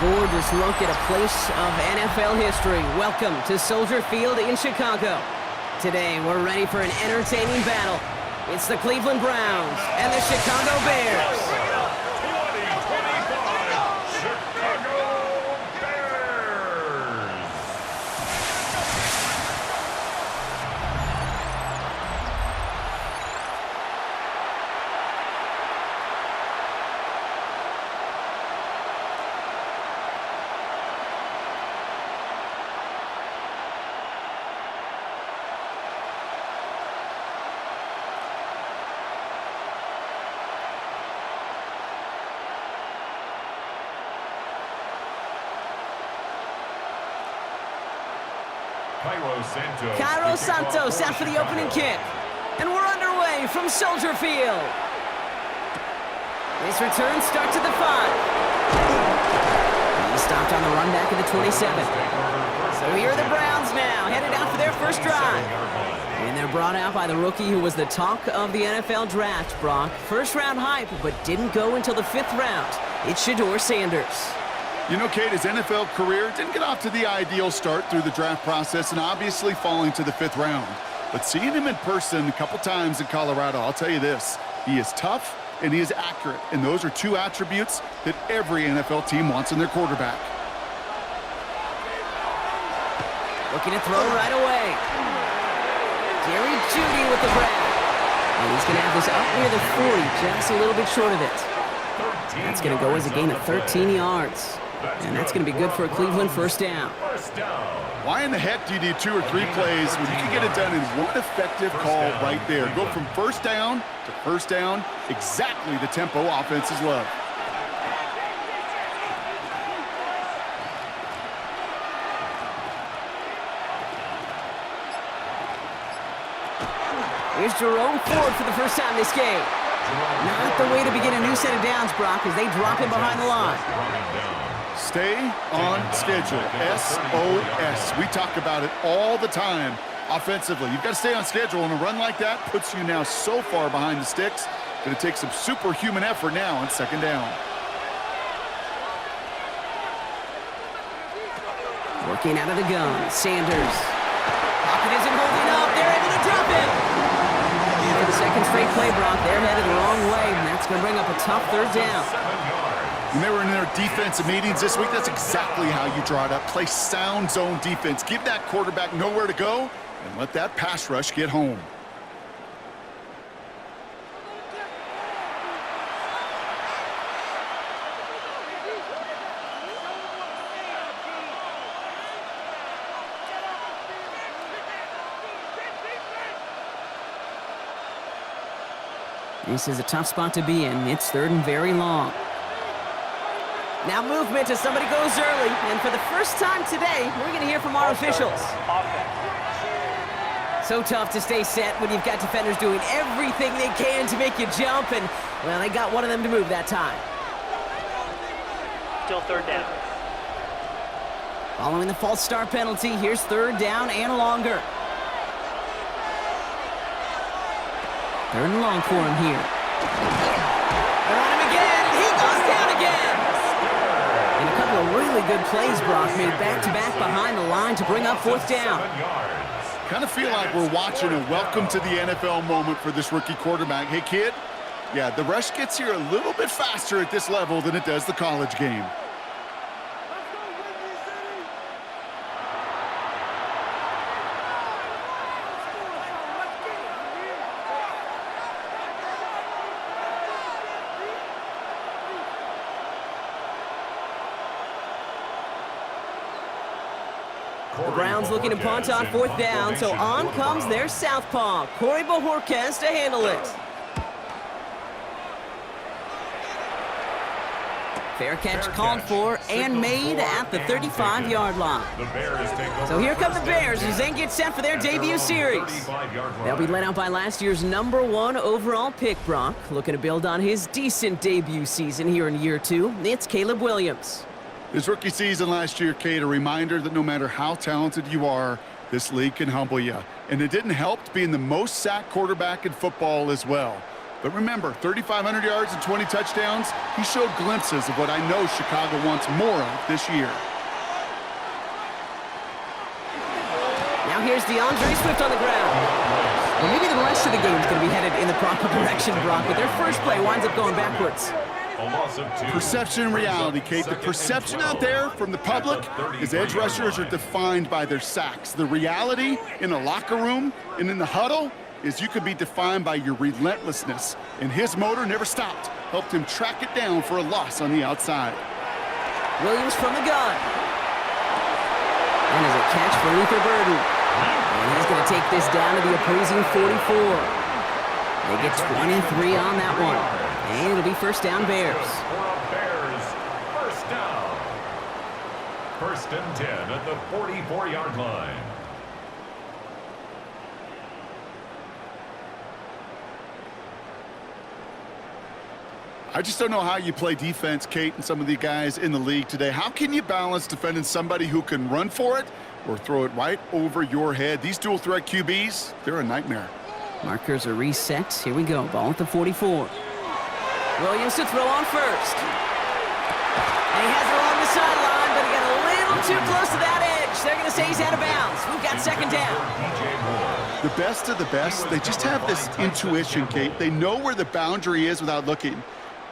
gorgeous look at a place of NFL history. Welcome to Soldier Field in Chicago. Today, we're ready for an entertaining battle. It's the Cleveland Browns and the Chicago Bears. Cairo Santos out for the opening kick. And we're underway from Soldier Field. This return starts at the 5. He stopped on the run back at the 27. So here are the Browns now, headed out for their first drive. And they're brought out by the rookie who was the talk of the NFL draft, Brock. First round hype, but didn't go until the 5th round. It's Shedeur Sanders. You know, Kate, his NFL career didn't get off to the ideal start through the draft process and obviously falling to the 5th round. But seeing him in person a couple times in Colorado, I'll tell you this, he is tough and he is accurate. And those are two attributes that every NFL team wants in their quarterback. Looking to throw right away. Jerry Jeudy with the grab. And he's going to have this up near the 40, just a little bit short of it. That's going to go as a gain of 13 yards. And that's going to be good for a Cleveland first down. Why in the heck do you need 2 or 3 plays when you can get it done in one effective call right there? Go from first down to first down, exactly the tempo offenses love. Here's Jerome Ford for the first time this game. Not the way to begin a new set of downs, Brock, as they drop him behind the line. Stay on schedule. SOS. We talk about it all the time offensively. You've got to stay on schedule, and a run like that puts you now so far behind the sticks. Going to take some superhuman effort now on second down. Working out of the gun, Sanders. Pocket isn't holding up. They're able to drop him. And for the second straight play, Brock, they're headed the wrong way, and that's going to bring up a tough third down. When they were in their defensive meetings this week, that's exactly how you draw it up. Play sound zone defense. Give that quarterback nowhere to go and let that pass rush get home. This is a tough spot to be in. It's 3rd and very long. Now movement as somebody goes early, and for the first time today, we're going to hear from our officials. So tough to stay set when you've got defenders doing everything they can to make you jump, and, well, they got one of them to move that time. Still 3rd down. Following the false start penalty, here's 3rd down and longer. 3rd and long for him here. They're on him again, and he goes down again! And a couple of really good plays, Brock, made back-to-back behind the line to bring up 4th down. Kind of feel like we're watching a welcome to the NFL moment for this rookie quarterback. Hey, kid, yeah, the rush gets here a little bit faster at this level than it does the college game. The Browns looking to punt on 4th down, so on comes their southpaw, Corey Bojorquez, to handle it. Fair catch called for and made at the 35-yard line. So here come the Bears as they get set for their debut series. They'll be led out by last year's #1 overall pick, Brock. Looking to build on his decent debut season here in year 2. It's Caleb Williams. His rookie season last year, Kate, a reminder that no matter how talented you are, this league can humble you. And it didn't help being the most sacked quarterback in football as well. But remember, 3,500 yards and 20 touchdowns, he showed glimpses of what I know Chicago wants more of this year. Now here's DeAndre Swift on the ground. Well, maybe the rest of the game is going to be headed in the proper direction, Brock, but their first play winds up going backwards. Perception and reality, Kate. The perception out there from the public is edge rushers are defined by their sacks. The reality in the locker room and in the huddle is you could be defined by your relentlessness. And his motor never stopped. Helped him track it down for a loss on the outside. Williams from the gun. And as a catch for Luther Burden. And he's going to take this down to the opposing 44. They get 23 on that one. And it'll be first down, Bears. Bears, first down. First and 10 at the 44-yard line. I just don't know how you play defense, Kate, and some of the guys in the league today. How can you balance defending somebody who can run for it or throw it right over your head? These dual-threat QBs, they're a nightmare. Markers are reset. Here we go. Ball at the 44. Williams to throw on first. And he has it along the sideline, but he got a little too close to that edge. They're going to say he's out of bounds. We've got second down. The best of the best, they just have this intuition, Kate. They know where the boundary is without looking.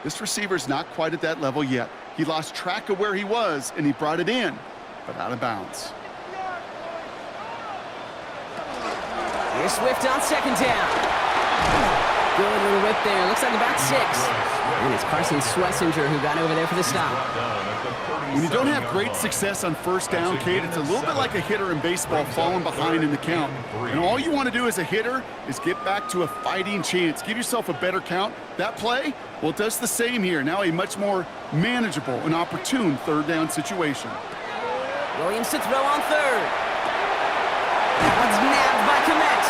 This receiver's not quite at that level yet. He lost track of where he was, and he brought it in, but out of bounds. Here's Swift on second down. Good little whip there. Looks like about 6. And it's Carson Swessinger who got over there for the stop. When you don't have great success on first down, Kate, it's a little bit like a hitter in baseball falling behind in the count. And all you want to do as a hitter is get back to a fighting chance. Give yourself a better count. That play, well, it does the same here. Now a much more manageable and opportune third down situation. Williams to throw on third. That one's nabbed by Komet.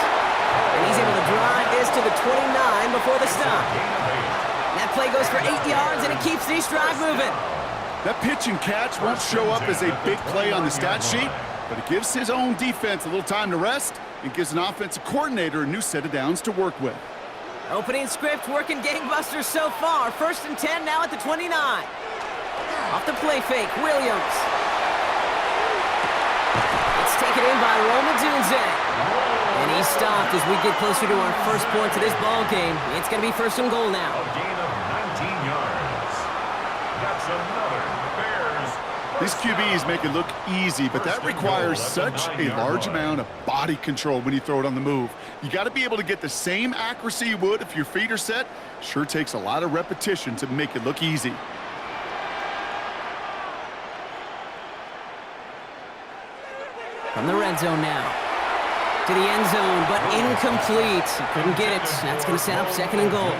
And he's able to drive this to the 29 before the stop. That play goes for 8 yards, and it keeps these drive moving. That pitch and catch won't show up as a big play on the stat sheet, but it gives his own defense a little time to rest and gives an offensive coordinator a new set of downs to work with. Opening script working gangbusters so far. First and 10 now at the 29. Off the play fake, Williams. It's taken in by Roma Dunze. And he's stopped as we get closer to our first point to this ball game. It's going to be first and goal now. A gain of 19 yards. That's another Bears. These QBs make it look easy, but that requires such a large amount of body control when you throw it on the move. You got to be able to get the same accuracy you would if your feet are set. Sure takes a lot of repetition to make it look easy. From the red zone now. To the end zone, but incomplete. He couldn't get it. That's going to set up second and goal.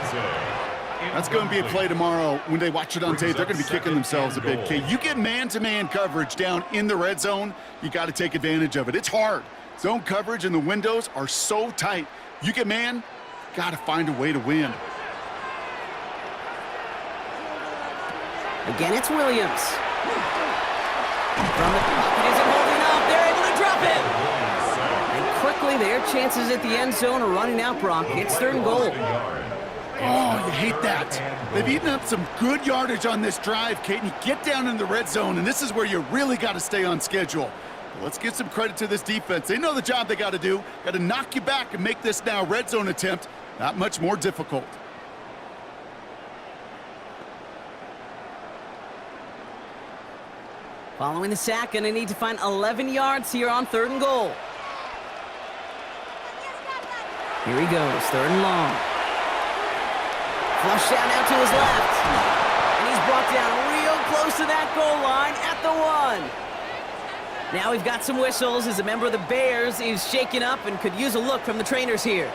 That's going to be a play tomorrow. When they watch it on tape, they're going to be kicking themselves a bit. Okay, you get man-to-man coverage down in the red zone, you got to take advantage of it. It's hard. Zone coverage and the windows are so tight. You get man, got to find a way to win. Again, it's Williams. From the pocket, isn't holding up. They're able to drop it. Quickly, their chances at the end zone are running out, Brock. It's third and goal. Oh, you hate that. They've eaten up some good yardage on this drive, Kate, and you get down in the red zone, and this is where you really got to stay on schedule. Let's give some credit to this defense. They know the job they got to do. Got to knock you back and make this now red zone attempt not much more difficult. Following the sack, and they need to find 11 yards here on third and goal. Here he goes, third and long. Flushed out now to his left. And he's brought down real close to that goal line at the 1. Now we've got some whistles as a member of the Bears is shaken up and could use a look from the trainers here.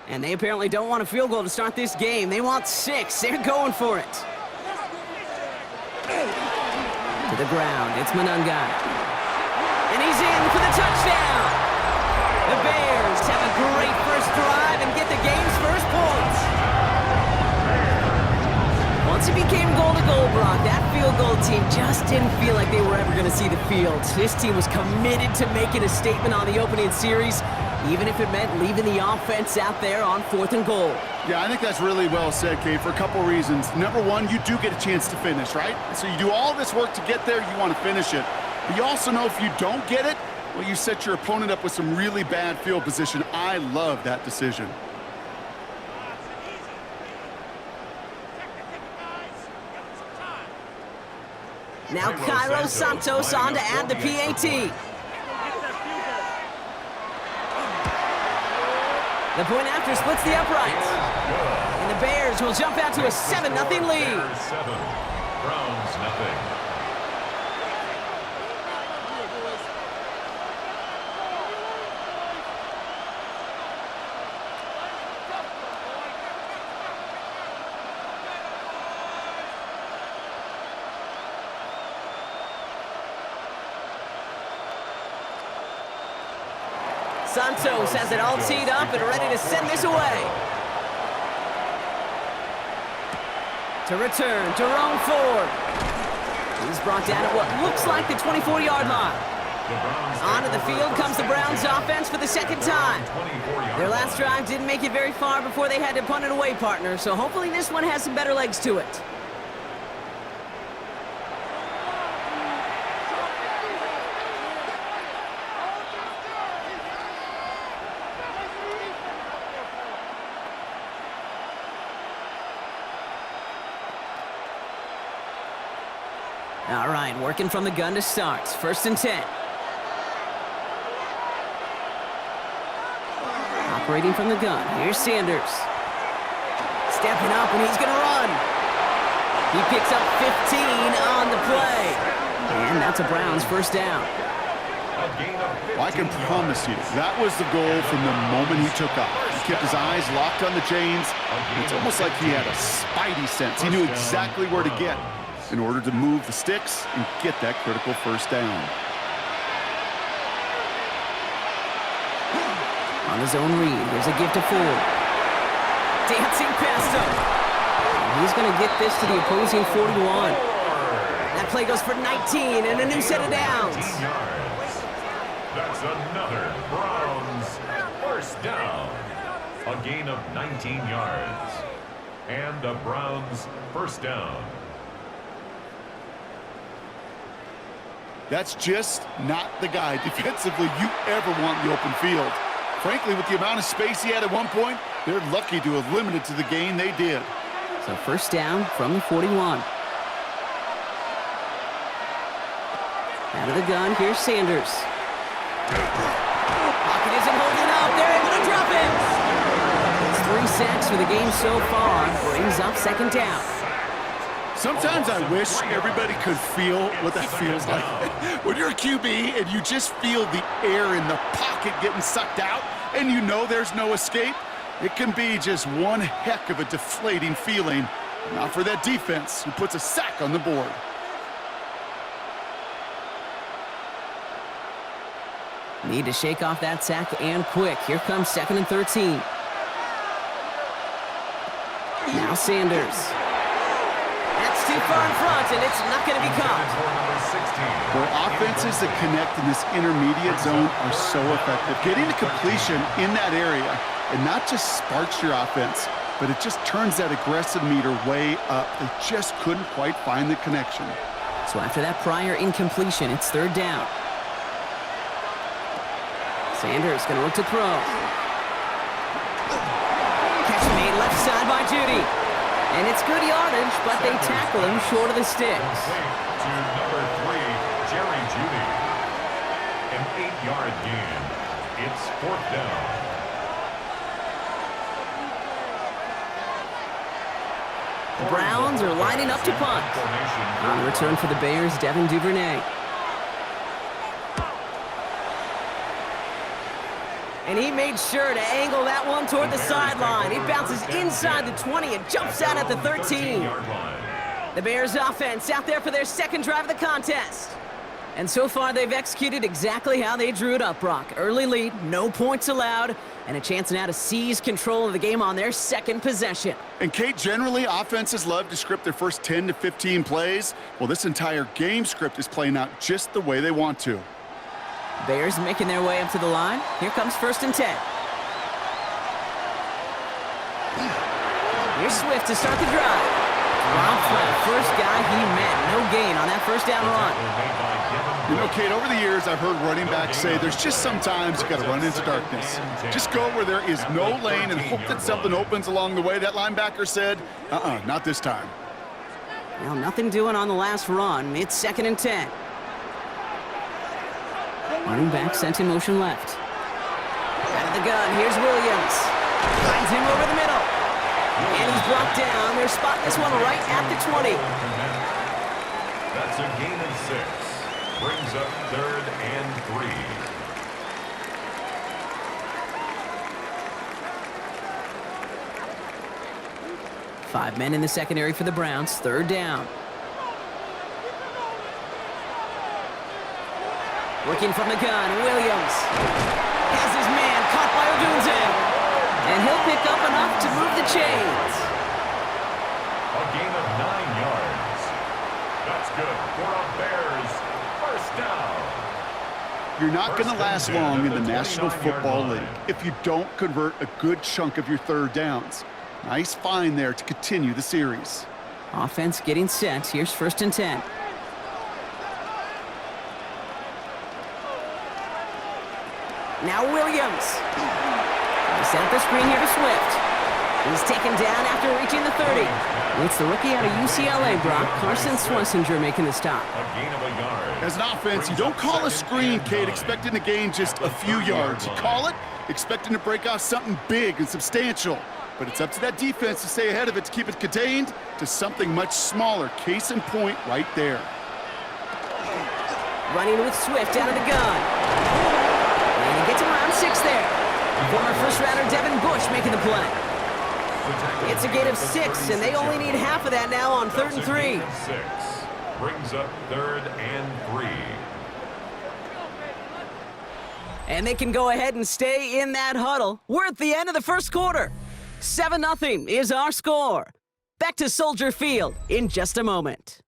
And they apparently don't want a field goal to start this game. They want 6. They're going for it. the ground. It's Monungai. And he's in for the touchdown. The Bears have a great first drive and get the game's first points. Once it became goal-to-goal, Brock, that field goal team just didn't feel like they were ever going to see the field. This team was committed to making a statement on the opening series, even if it meant leaving the offense out there on 4th and goal. Yeah, I think that's really well said, Kate, for a couple reasons. Number one, you do get a chance to finish, right? So you do all this work to get there, you want to finish it. But you also know if you don't get it, well, you set your opponent up with some really bad field position. I love that decision. Now Cairo Santos on to add the PAT. The point after splits the uprights. And the Bears will jump out to a 7-0 lead. Bears 7, Browns nothing. Santos has it all teed up and ready to send this away. To return, Jerome Ford. He's brought down at what looks like the 24-yard line. Onto the field comes the Browns offense for the second time. Their last drive didn't make it very far before they had to punt it away, partner, so hopefully this one has some better legs to it. All right, working from the gun to start. 1st and 10. Operating from the gun. Here's Sanders. Stepping up, and he's going to run. He picks up 15 on the play. And that's a Browns first down. Well, I can promise you, that was the goal from the moment he took off. He kept his eyes locked on the chains. It's almost like he had a spidey sense. He knew exactly where to get in order to move the sticks and get that critical first down. On his own read, here's a give to Ford. Dancing past him. He's going to get this to the opposing 41. That play goes for 19 and a new set of downs. That's another Browns first down. A gain of 19 yards. And the Browns first down. That's just not the guy defensively you ever want in the open field. Frankly, with the amount of space he had at one point, they're lucky to have limited to the gain they did. So first down from the 41. Out of the gun, here's Sanders. Pocket isn't holding up. They're able to drop it. It's 3 sacks for the game so far. Brings up 2nd down. Sometimes I wish everybody could feel what that feels like. When you're a QB and you just feel the air in the pocket getting sucked out and you know there's no escape, it can be just one heck of a deflating feeling. Not for that defense who puts a sack on the board. Need to shake off that sack and quick. Here comes 2nd and 13. Now Sanders. That's too far in front, and it's not going to be caught. Well, offenses that connect in this intermediate zone are so effective. Getting a completion in that area, and not just sparks your offense, but it just turns that aggressive meter way up. They just couldn't quite find the connection. So after that prior incompletion, it's 3rd down. Sanders going to look to throw. Catch made left side by Judy. And it's good yardage, but they tackle him short of the sticks. To number 3, Jerry Judy. An 8-yard gain. It's 4th down. The Browns are lining up to punt. On the return for the Bears, Devin Duvernay. And he made sure to angle that one toward the sideline. It bounces inside the 20 and jumps out at the 13. The Bears offense out there for their second drive of the contest. And so far, they've executed exactly how they drew it up, Brock. Early lead, no points allowed, and a chance now to seize control of the game on their second possession. And Kate, generally, offenses love to script their first 10 to 15 plays. Well, this entire game script is playing out just the way they want to. Bears making their way up to the line. Here comes 1st and 10. Here's Swift to start the drive. Rob Flat, first guy he met. No gain on that first down run. You know, Kate, over the years, I've heard running backs say there's just sometimes you got to run into darkness. Just go where there is no lane and hope that something opens along the way. That linebacker said, not this time. Well, nothing doing on the last run. It's 2nd and 10. Running back sent in motion left. Out of the gun, here's Williams. Finds him over the middle. And he's brought down. They're spotting this one right at the 20. That's a gain of 6. Brings up 3rd and 3. 5 men in the secondary for the Browns. 3rd down. Working from the gun, Williams has his man caught by Odunze. And he'll pick up enough to move the chains. A gain of 9 yards. That's good for a Bears 1st down. You're not going to last long in the National Football League if you don't convert a good chunk of your 3rd downs. Nice find there to continue the series. Offense getting set. Here's 1st and 10. Now Williams. They set up the screen here to Swift. He's taken down after reaching the 30. It's the rookie out of UCLA, Brock. Carson Swessinger making the stop. A gain of a yard. As an offense, you don't call a screen, Kate, expecting to gain just a few yards. You call it expecting to break off something big and substantial. But it's up to that defense to stay ahead of it, to keep it contained to something much smaller. Case in point right there. Running with Swift out of the gun. And he gets around 6 there. Former first-rounder Devin Bush making the play. It's a gain of 6, and they only need half of that now on 3rd and 3. 6 brings up 3rd and 3. And they can go ahead and stay in that huddle. We're at the end of the first quarter. 7-0 is our score. Back to Soldier Field in just a moment.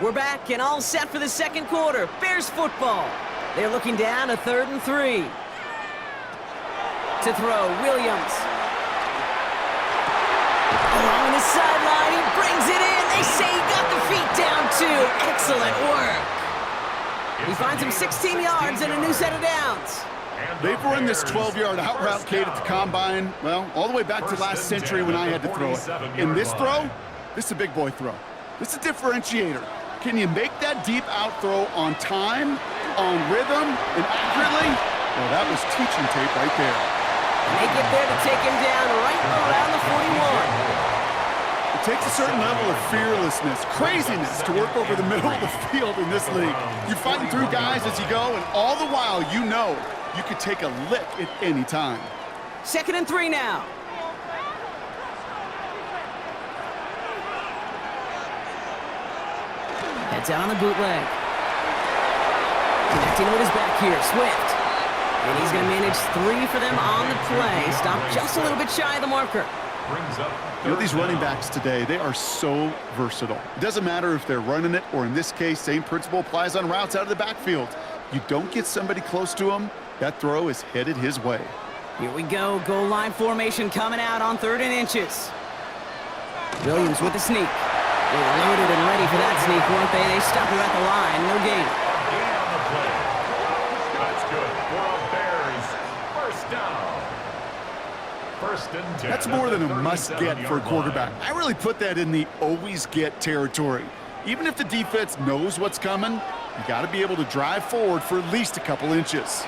We're back and all set for the second quarter. Bears football. They're looking down a 3rd and 3. To throw, Williams. Along the sideline, he brings it in. They say he got the feet down too. Excellent work. He finds him 16 yards and a new set of downs. They've run this 12-yard out route, Kate, at the combine, well, all the way back to last century when I had to throw it. In this throw, this is a big boy throw. This is a differentiator. Can you make that deep out throw on time, on rhythm, and accurately? Well, that was teaching tape right there. And they get there to take him down right around the 41. It takes a certain level of fearlessness, craziness to work over the middle of the field in this league. You're fighting through guys as you go, and all the while you know you could take a lick at any time. 2nd and 3 now. Heads out on the bootleg. Connecting with his back here, Swift. And he's going to manage 3 for them on the play. Stopped just a little bit shy of the marker. You know, these running backs today, they are so versatile. It doesn't matter if they're running it, or in this case, same principle applies on routes out of the backfield. You don't get somebody close to him, that throw is headed his way. Here we go. Goal line formation coming out on 3rd and inches. Williams with the sneak. They were loaded and ready for that sneak, weren't they? They stopped her at the line. No gain. Gain on the play. That's good for a Bears 1st down. 1st and 10. That's more than a must-get for a quarterback. I really put that in the always-get territory. Even if the defense knows what's coming, you got to be able to drive forward for at least a couple inches.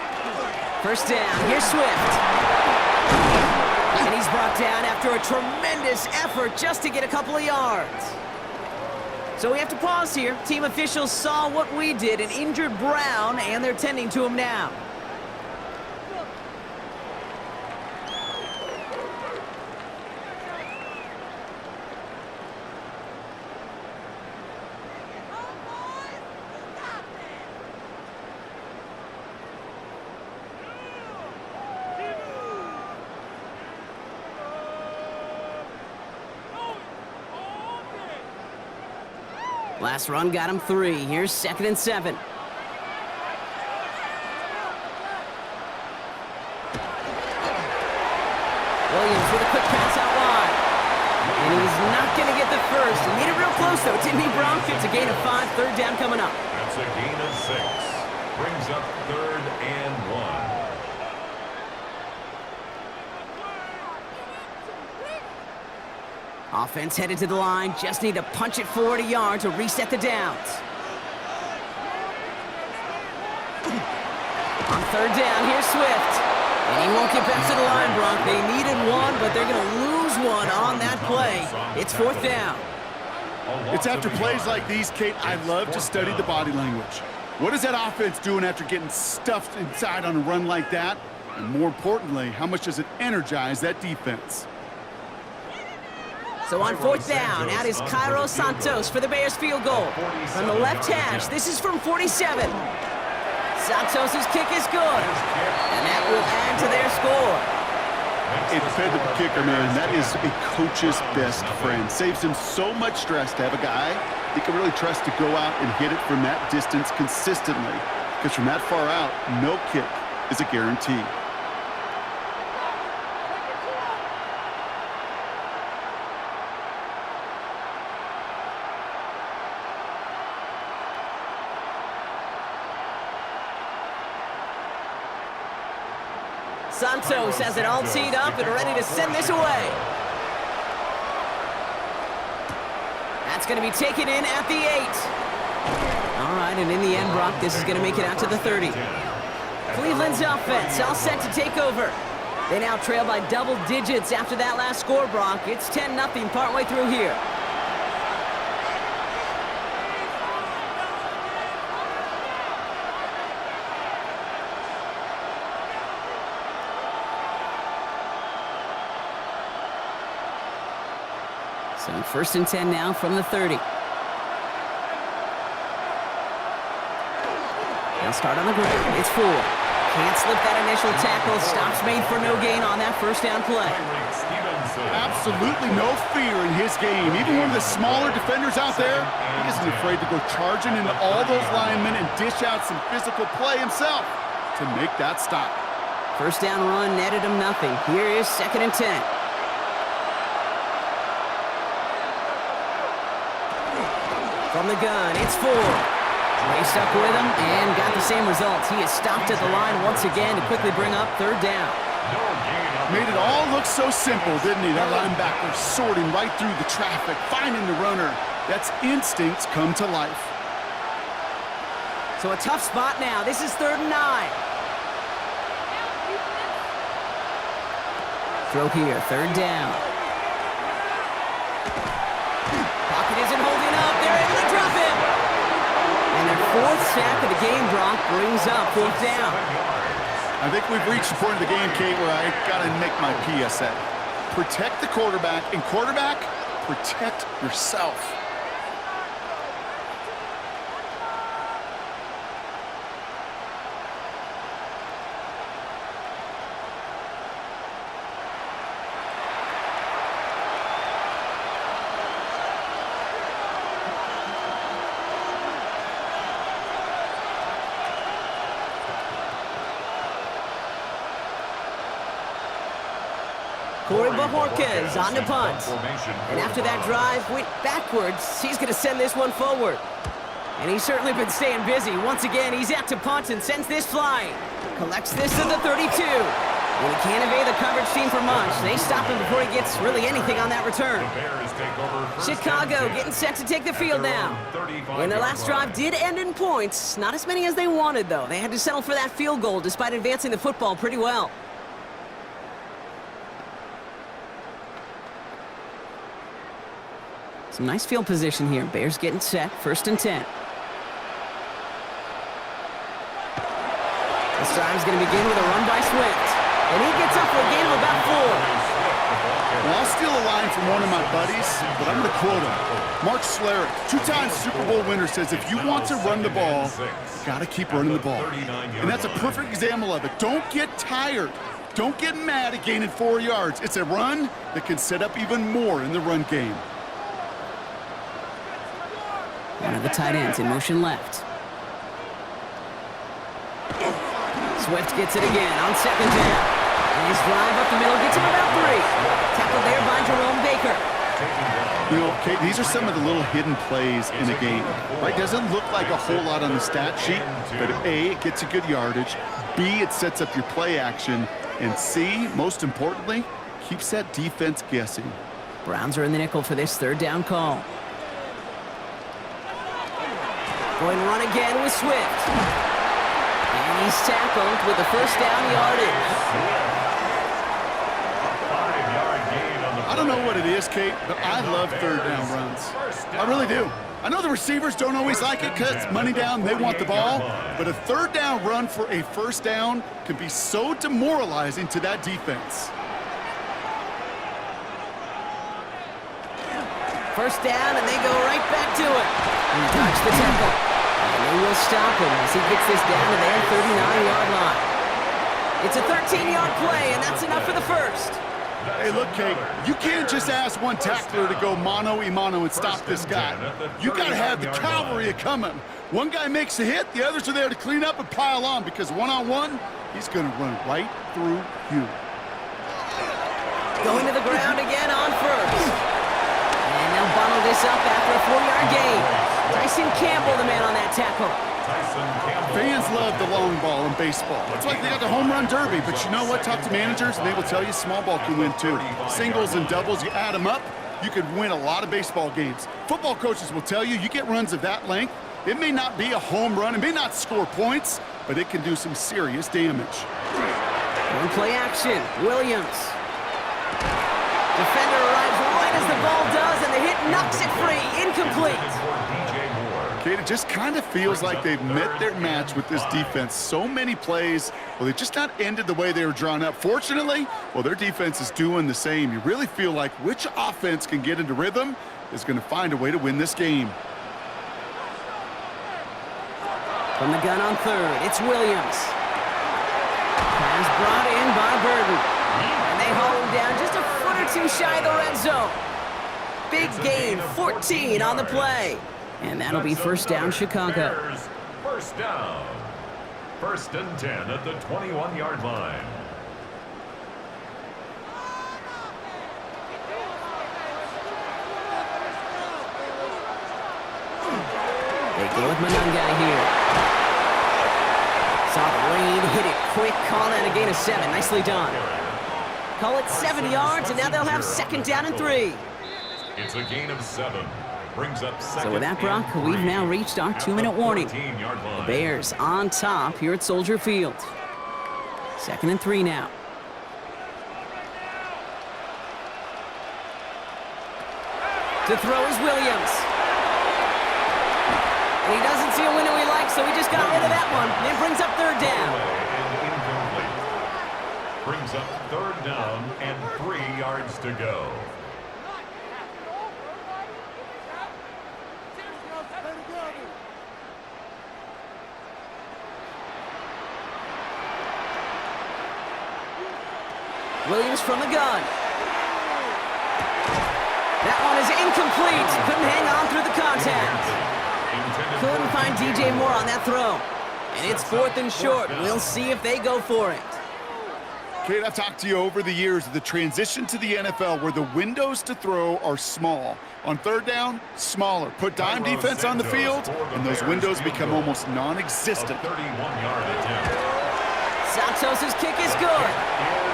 1st down. Here's Swift. And he's brought down after a tremendous effort just to get a couple of yards. So we have to pause here. Team officials saw what we did, an injured Brown, and they're tending to him now. Last run got him 3. Here's 2nd and 7. Williams with a quick pass out wide. And he's not going to get the first. He made it real close, though. Didn't he, Brown? It's a gain of 5. 3rd down coming up. That's a gain of 6. Brings up 3rd and 1. Offense headed to the line. Just need to punch it forward a yard to reset the downs. On 3rd down, here's Swift. And he won't get back to the line, Bronk. They needed 1, but they're going to lose 1 on that play. It's 4th down. It's after plays like these, Kate, I love to study the body language. What is that offense doing after getting stuffed inside on a run like that? And more importantly, how much does it energize that defense? So on 4th down, out is Cairo Santos for the Bears field goal. From the left hash, this is from 47. Santos' kick is good. And that will add to their score. A dependable kicker, man. That is a coach's best friend. Saves him so much stress to have a guy he can really trust to go out and hit it from that distance consistently. Because from that far out, no kick is a guarantee. Santos has it all teed up and ready to send this away. That's going to be taken in at the 8. All right, and in the end, Brock, this is going to make it out to the 30. Cleveland's offense all set to take over. They now trail by double digits after that last score, Brock. It's 10-0 partway through here. So 1st and 10 now from the 30. They'll start on the ground. It's 4. Can't slip that initial tackle. Stops made for no gain on that 1st down play. Absolutely no fear in his game. Even one of the smaller defenders out there, he isn't afraid to go charging into all those linemen and dish out some physical play himself to make that stop. 1st down run netted him nothing. Here is 2nd and 10. From the gun, it's 4. They stuck with him and got the same results. He is stopped at the line once again to quickly bring up 3rd down. Made it all look so simple, didn't he? That linebacker sorting right through the traffic, finding the runner. That's instincts come to life. So a tough spot now. This is 3rd and 9. Throw here, 3rd down. Pocket isn't holding up. They're able to drop him. And their 4th sack of the game, Brock, brings up 4th down. I think we've reached the point of the game, Kate, where I got to make my PSA. Protect the quarterback, and quarterback, protect yourself. Corey Bajorquez on the punt. And after that drive went backwards, he's going to send this one forward. And he's certainly been staying busy. Once again, he's out to punt and sends this flying. Collects this to the 32. When he can't evade the coverage team for much, they stop him before he gets really anything on that return. Chicago getting set to take the field now. And their last drive did end in points. Not as many as they wanted, though. They had to settle for that field goal despite advancing the football pretty well. Some nice field position here. Bears getting set, 1st and 10. This drive's going to begin with a run by Swift. And he gets up for a gain of about 4. Well, I'll steal a line from one of my buddies, but I'm going to quote him. Mark Schlereth, 2-time Super Bowl winner, says if you want to run the ball, you got to keep running the ball. And that's a perfect example of it. Don't get tired. Don't get mad at gaining 4 yards. It's a run that can set up even more in the run game. One of the tight ends in motion left. Swift gets it again on 2nd down. Nice drive up the middle, gets him about 3. Tackled there by Jerome Baker. You know, Kate, these are some of the little hidden plays in a game. Right? Doesn't look like a whole lot on the stat sheet, but A, it gets you good yardage. B, it sets up your play action. And C, most importantly, keeps that defense guessing. Browns are in the nickel for this 3rd down call. Going to run again with Swift. And he's tackled with the 1st down yardage. I don't know what it is, Kate, but I love 3rd down runs. I really do. I know the receivers don't always like it because it's money down, they want the ball, but a 3rd down run for a 1st down can be so demoralizing to that defense. 1st down, and they go right back to it. He dodged the tackle. And they will stop him as he gets this down to their 39-yard line. It's a 13-yard play, and that's enough for the 1st. Hey, look, Kate, you can't just ask one tackler to go mano-a-mano and stop this guy. You got to have the cavalry coming. One guy makes a hit, the others are there to clean up and pile on because one-on-one, he's going to run right through you. Going to the ground again on 1st. And they'll bottle this up after a 4-yard gain. Tyson Campbell, the man on that tackle. Fans love the long ball in baseball. It's like they got the home run derby, but you know what? Talk to managers, and they will tell you small ball can win too. Singles and doubles, you add them up, you could win a lot of baseball games. Football coaches will tell you, you get runs of that length, it may not be a home run, it may not score points, but it can do some serious damage. On play action, Williams. Defender arrives right as the ball does, and the hit knocks it free, incomplete. Kate, it just kind of feels like they've met their match with this defense. So many plays, well, they just not ended the way they were drawn up. Fortunately, well, their defense is doing the same. You really feel like which offense can get into rhythm is going to find a way to win this game. From the gun on 3rd, it's Williams. Pass brought in by Burton. And they haul him down just a foot or 2 shy of the red zone. Big gain, 14 on the play. And that'll be 1st down, Chicago. 1st down. 1st and 10 at the 21-yard line. They go with Monangai here. Saw the rain, hit it quick, call that a gain of 7. Nicely done. Call it 7 yards, and now they'll have 2nd down and 3. It's a gain of 7. Brings up So with that, Brock, we've now reached our 2-minute warning. The Bears on top here at Soldier Field. 2nd and 3 now. To throw is Williams. And he doesn't see a window he likes, so he just got rid of that one. And it brings up 3rd down. Incomplete. Brings up 3rd down and 3 yards to go. Williams from the gun. That one is incomplete. Couldn't hang on through the contact. Couldn't find DJ Moore on that throw. And it's 4th and short. We'll see if they go for it. Kate, I've talked to you over the years of the transition to the NFL where the windows to throw are small. On 3rd down, smaller. Put dime defense on the field, and those windows become almost non-existent. 31-yard attempt. Santos' kick is good.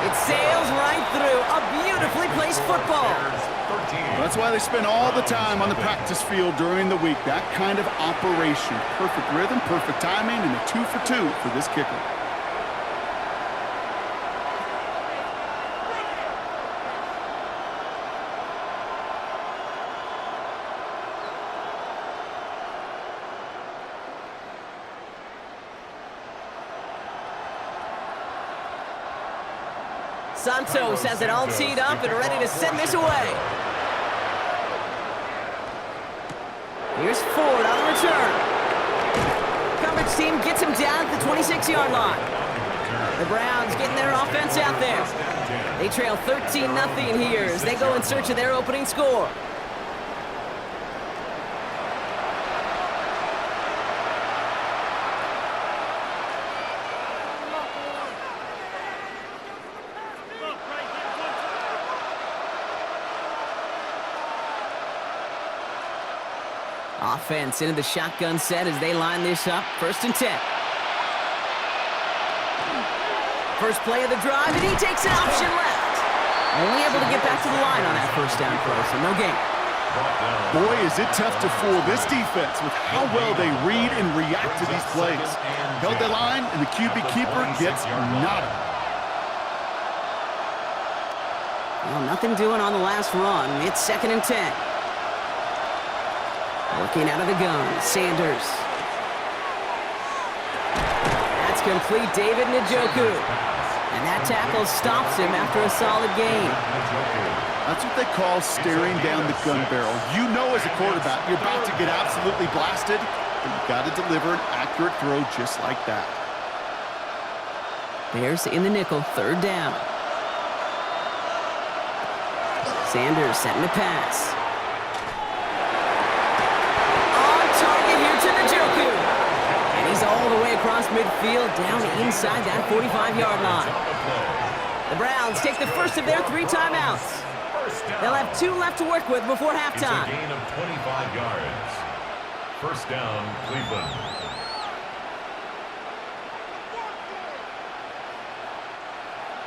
It sails right through. A beautifully placed football. That's why they spend all the time on the practice field during the week. That kind of operation. Perfect rhythm, perfect timing, and a 2 for 2 for this kicker. Santos has it all teed up and ready to send this away. Here's Ford on the return. Coverage team gets him down at the 26-yard line. The Browns getting their offense out there. They trail 13-0 here as they go in search of their opening score. Offense into the shotgun set as they line this up. 1st and 10. First play of the drive, and he takes an option left. Only able to get back to the line on that 1st down play, so no gain. Boy, is it tough to fool this defense with how well they read and react to these plays. Held their line, and the QB keeper gets nada. Well, nothing doing on the last run. It's 2nd and 10. Working out of the gun, Sanders. That's complete, David Njoku. And that tackle stops him after a solid gain. That's what they call staring down the gun barrel. You know as a quarterback, you're about to get absolutely blasted, but you've got to deliver an accurate throw just like that. Bears in the nickel, 3rd down. Sanders setting to pass. All the way across midfield, down inside that 45-yard line. The Browns take the first of their 3 timeouts. They'll have 2 left to work with before halftime. It's a gain of 25 yards. 1st down, Cleveland.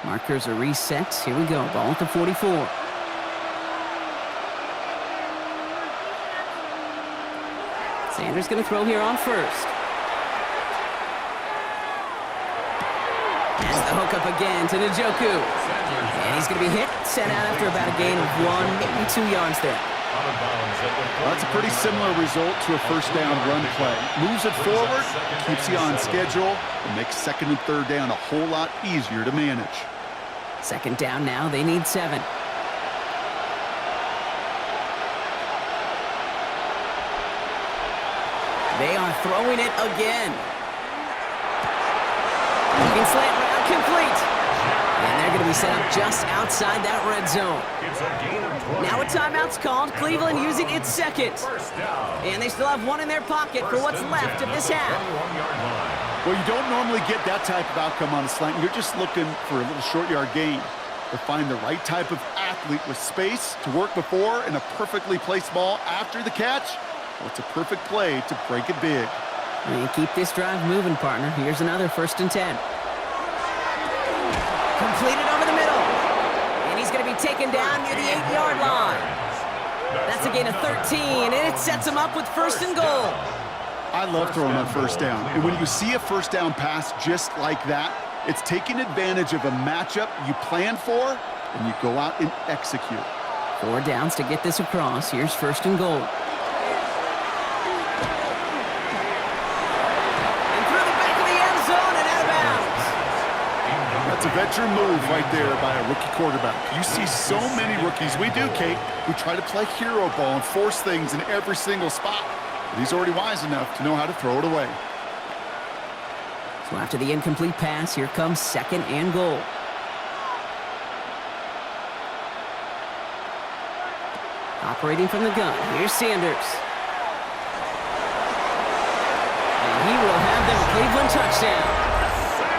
Markers are reset. Here we go. Ball at the 44. Sanders going to throw here on 1st. Has the hook up again to Njoku. And he's going to be hit, sent out after about a gain of 1, maybe 2 yards there. Well, that's a pretty similar result to a 1st down run play. Moves it forward, keeps you on schedule, and makes 2nd and 3rd down a whole lot easier to manage. 2nd down now, they need 7. They are throwing it again. Looking slant route, complete. And they're going to be set up just outside that red zone. Now a timeout's called. Cleveland using its 2nd. And they still have 1 in their pocket for what's left of this half. Well, you don't normally get that type of outcome on a slant. You're just looking for a little short yard gain. To find the right type of athlete with space to work before and a perfectly placed ball after the catch. Well, it's a perfect play to break it big. And keep this drive moving, partner. Here's another 1st and 10. Completed over the middle. And he's going to be taken down near the 8-yard line. That's a gain of 13, and it sets him up with 1st and goal. I love throwing on 1st down. And when you see a 1st down pass just like that, it's taking advantage of a matchup you plan for, and you go out and execute. 4 downs to get this across. Here's 1st and goal. That's a veteran move right there by a rookie quarterback. You see so many rookies, we do, Kate, who try to play hero ball and force things in every single spot. But he's already wise enough to know how to throw it away. So after the incomplete pass, here comes 2nd and goal. Operating from the gun, here's Sanders. And he will have the Cleveland touchdown.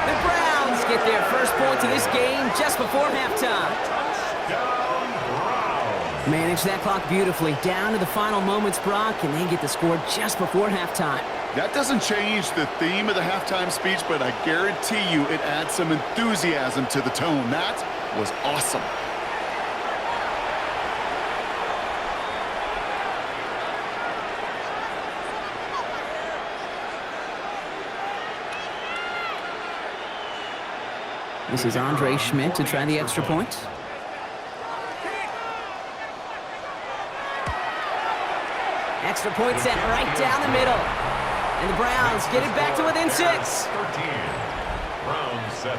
The Browns get their first points of this game just before halftime. Manage that clock beautifully down to the final moments, Brock, and they get the score just before halftime. That doesn't change the theme of the halftime speech, but I guarantee you it adds some enthusiasm to the tone. That was awesome. This is Andre Schmidt to try the extra point. Extra point set right down the middle. And the Browns get it back to within 6. 13. Browns 7.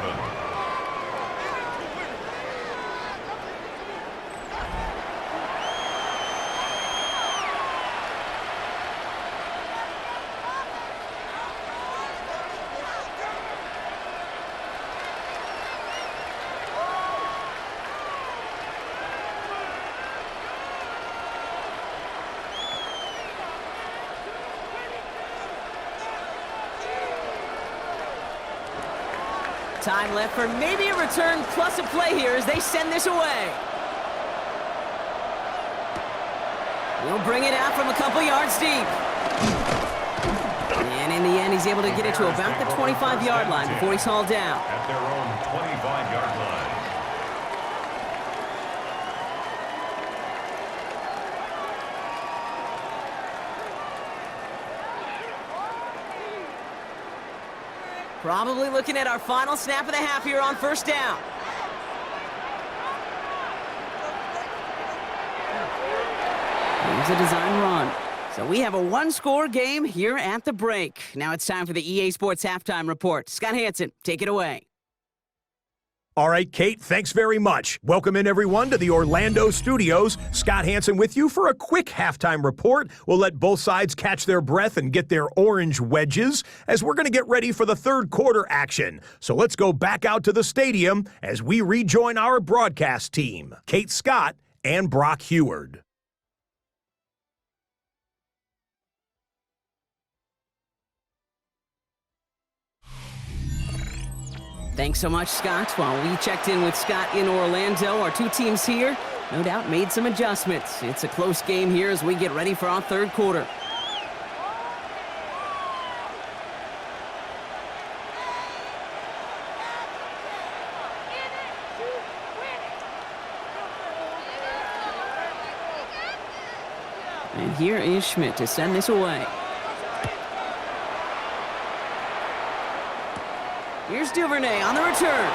Time left for maybe a return plus a play here as they send this away. He'll bring it out from a couple yards deep. And in the end, he's able to get it to about the 25-yard line before he's hauled down. At their own 25-yard line. Probably looking at our final snap of the half here on first down. Here's a design run. So we have a one-score game here at the break. Now it's time for the EA Sports Halftime Report. Scott Hansen, take it away. All right, Kate, thanks very much. Welcome in, everyone, to the Orlando studios. Scott Hansen with you for a quick halftime report. We'll let both sides catch their breath and get their orange wedges as we're going to get ready for the third quarter action. So let's go back out to the stadium as we rejoin our broadcast team, Kate Scott and Brock Heward. Thanks so much, Scott. While we checked in with Scott in Orlando, our two teams here, no doubt, made some adjustments. It's a close game here as we get ready for our third quarter. And here is Schmidt to send this away. Here's Duvernay on the return.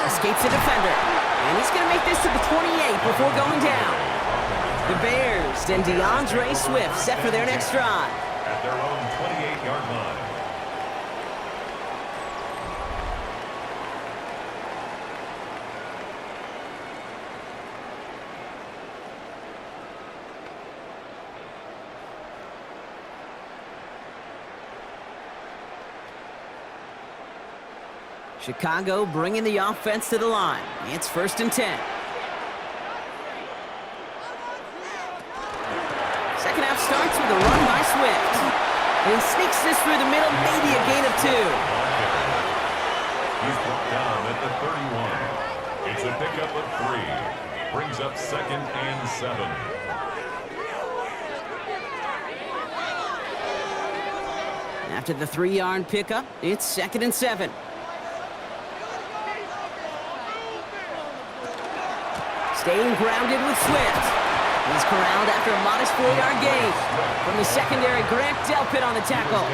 Escapes the defender. And he's going to make this to the 28 before going down. The Bears and DeAndre Swift set for their next drive. At their own 28-yard line. Chicago bringing the offense to the line. It's 1st and 10. Second half starts with a run by Swift. And he sneaks this through the middle, maybe a gain of 2. He's brought down at the 31. It's a pickup of 3. Brings up 2nd and 7. After the 3-yard pickup, it's 2nd and 7. Staying grounded with Swift. He's corralled after a modest 4-yard gain. From the secondary, Grant Delpit on the tackle.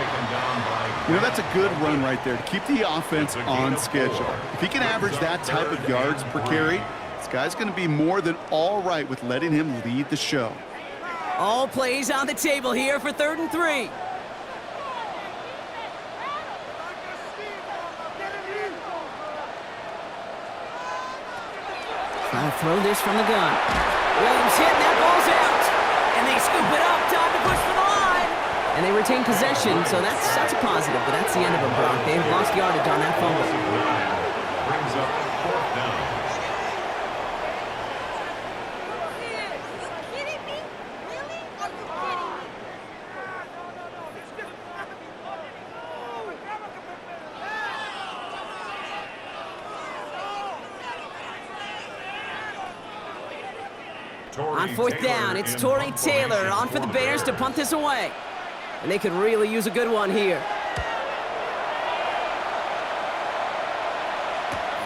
You know, that's a good run right there to keep the offense on schedule. If he can average that type of yards per carry, this guy's going to be more than all right with letting him lead the show. All plays on the table here for 3rd and 3. Trying to throw this from the gun. Williams hit, and that ball's out. And they scoop it up, time to push for the line. And they retain possession, so that's a positive, but that's the end of it, Brock. They've lost yardage on that fumble. Brings up 4th down. On 4th down, it's Torrey Taylor on for the Bears to punt this away. And they could really use a good one here.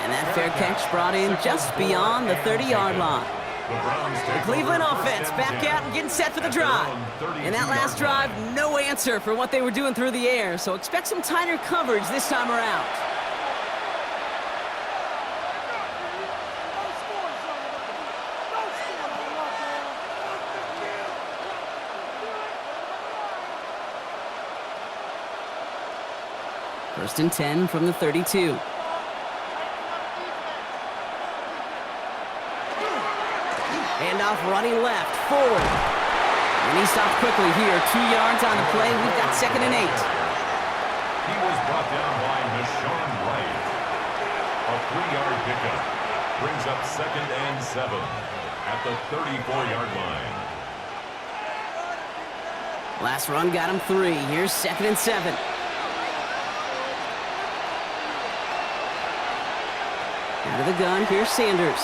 And that fair catch brought in just beyond the 30-yard line. The Cleveland offense back out and getting set for the drive. And that last drive, no answer for what they were doing through the air, so expect some tighter coverage this time around. First and 10 from the 32. Handoff running left, forward. And he stopped quickly here. 2 yards on the play. We've got 2nd and 8. He was brought down by Deshaun Wright. A 3-yard pickup. Brings up 2nd and 7 at the 34-yard line. Last run got him 3. Here's 2nd and 7. Out of the gun, here's Sanders.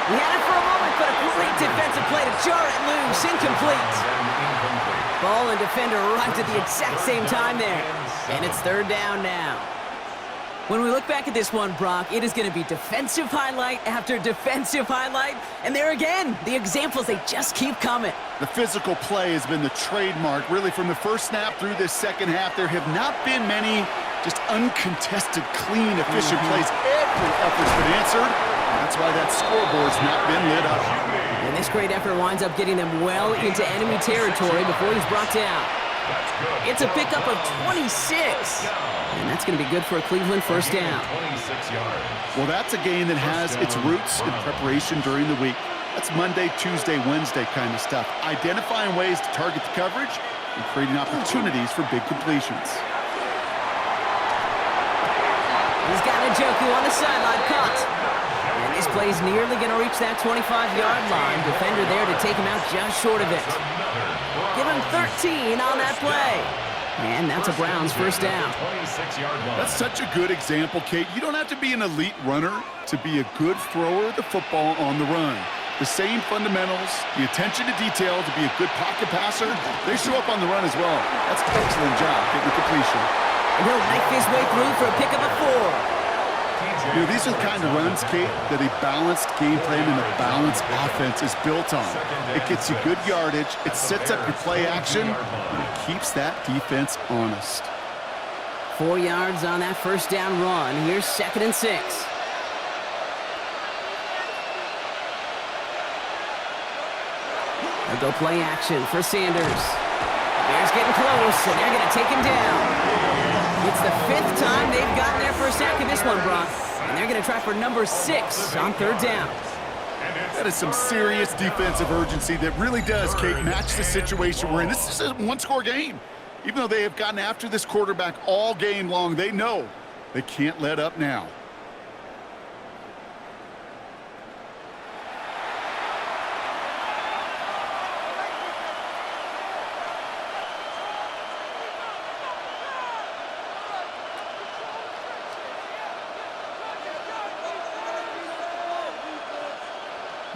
He had it for a moment, but a great defensive play to jar it loose. Incomplete. Ball and defender arrived at the exact same time there. And it's third down now. When we look back at this one, Brock, it is going to be defensive highlight after defensive highlight. And there again, the examples, they just keep coming. The physical play has been the trademark. Really, from the first snap through this second half, there have not been many just uncontested, clean, efficient plays. Every effort's been answered. That's why that scoreboard's not been lit up. And this great effort winds up getting them well into enemy territory before he's brought down. It's a pickup of 26. And that's going to be good for a Cleveland first down. Well, that's a game that has its roots in preparation during the week. That's Monday, Tuesday, Wednesday kind of stuff. Identifying ways to target the coverage and creating opportunities for big completions. He's got a Njoku on the sideline, caught. And this play's nearly going to reach that 25-yard line. Defender there to take him out just short of it. Give him 13 on that play. And that's a Browns first down. That's such a good example, Kate. You don't have to be an elite runner to be a good thrower of the football on the run. The same fundamentals, the attention to detail to be a good pocket passer, they show up on the run as well. That's an excellent job getting the completion. And he'll knife his way through for a pickup of 4. You know, these are the kind of runs, Kate, that a balanced game plan and a balanced offense is built on. It gets you good yardage, it sets up your play action, and it keeps that defense honest. 4 yards on that first down run. Here's 2nd and 6. They'll go play action for Sanders. Bears getting close, and they're going to take him down. It's the 5th time they've gotten their first sack in this one, Brock. And they're going to try for number 6 on 3rd down. That is some serious defensive urgency that really does, Kate, match the situation we're in. This is a one-score game. Even though they have gotten after this quarterback all game long, they know they can't let up now.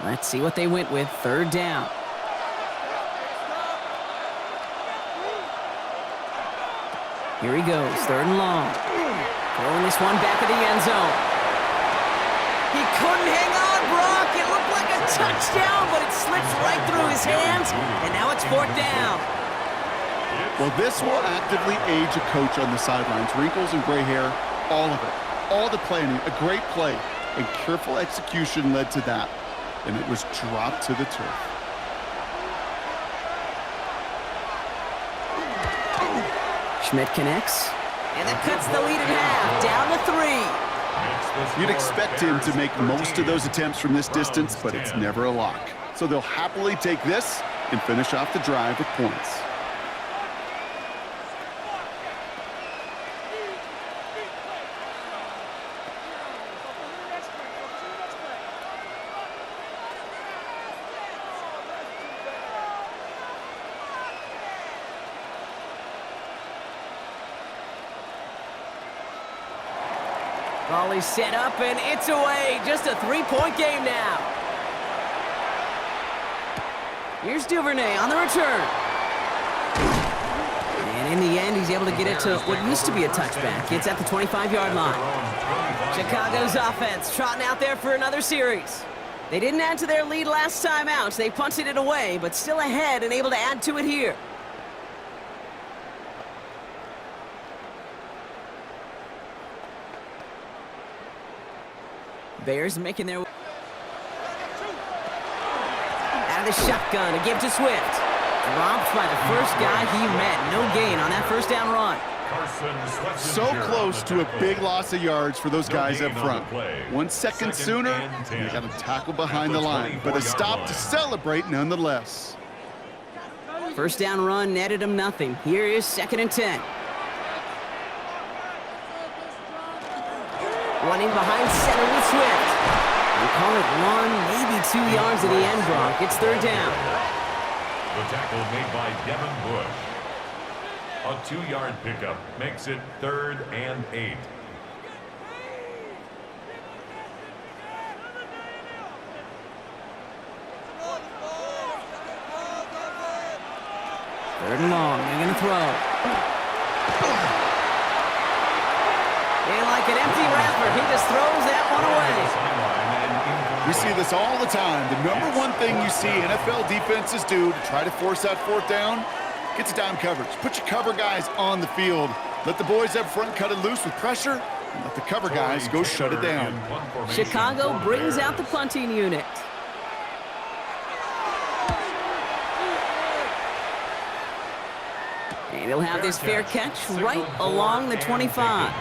Let's see what they went with. 3rd down. Here he goes. 3rd and long. Throwing this one back at the end zone. He couldn't hang on, Brock. It looked like a touchdown, but it slips right through his hands, and now it's 4th down. Well, this will actively age a coach on the sidelines. Wrinkles and gray hair, all of it. All the planning, a great play, and careful execution led to that. And it was dropped to the turf. Schmidt connects, and that cuts the lead in half, down to 3. You'd expect him to make most of those attempts from this distance, but it's never a lock. So they'll happily take this and finish off the drive with points. Ball is set up, and it's away. Just a 3-point game now. Here's Duvernay on the return. And in the end, he's able to get it to what used to be a touchback. It's at the 25-yard line. Chicago's offense trotting out there for another series. They didn't add to their lead last time out. They punted it away, but still ahead and able to add to it here. Bears making their way out of the shotgun to give to Swift. Dropped by the first guy he met. No gain on that first down run. So close to a big loss of yards for those guys up front. 1 second sooner, and you got to tackle behind the line. But a stop to celebrate nonetheless. First down run netted him nothing. Here is 2nd and 10. Running behind center with Swift. We call it 1, maybe 2 yards at the end, Brock. It's 3rd down. The tackle made by Devin Bush. A 2-yard pickup makes it 3rd and 8. 3rd and long. They're going to throw. And like an empty wrapper, he just throws that one away. We see this all the time. The number one thing you see NFL defenses do to try to force that 4th down, get to dime coverage. Put your cover guys on the field. Let the boys up front cut it loose with pressure, and let the cover guys go shut it down. Chicago brings out the punting unit. And he'll have this fair catch right along the 25.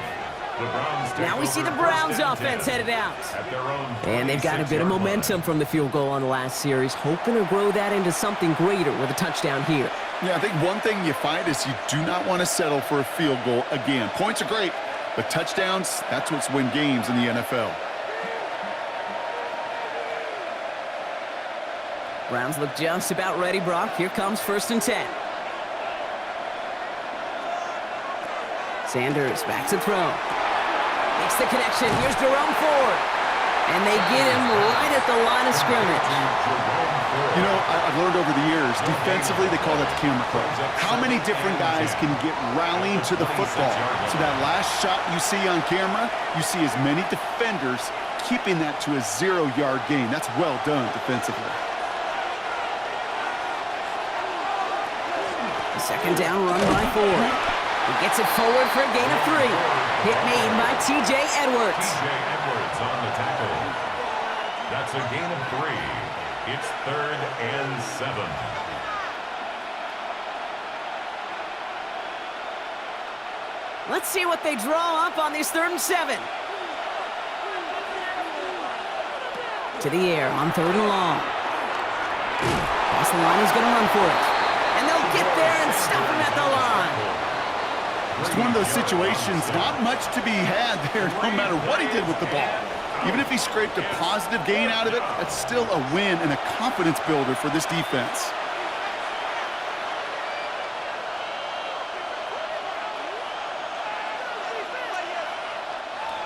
Now we see the Browns offense headed out. And they've got a bit of momentum from the field goal on the last series, hoping to grow that into something greater with a touchdown here. Yeah, I think one thing you find is you do not want to settle for a field goal again. Points are great, but touchdowns, that's what's win games in the NFL. Browns look just about ready, Brock. Here comes 1st and 10. Sanders back to throw. Makes the connection. Here's Jerome Ford. And they get him right at the line of scrimmage. You know, I've learned over the years, defensively, they call that the camera club. How many different guys can get rallying to the football? So that last shot you see on camera, you see as many defenders keeping that to a 0-yard gain. That's well done defensively. The 2nd down run by Ford. He gets it forward for a gain of 3. Hit made by T.J. Edwards. T.J. Edwards on the tackle. That's a gain of 3. It's 3rd and 7. Let's see what they draw up on these 3rd and 7. To the air on 3rd and long. Across the line, he's going to run for it. And they'll get there and stop him at the line. It's one of those situations, not much to be had there, no matter what he did with the ball. Even if he scraped a positive gain out of it, that's still a win and a confidence builder for this defense.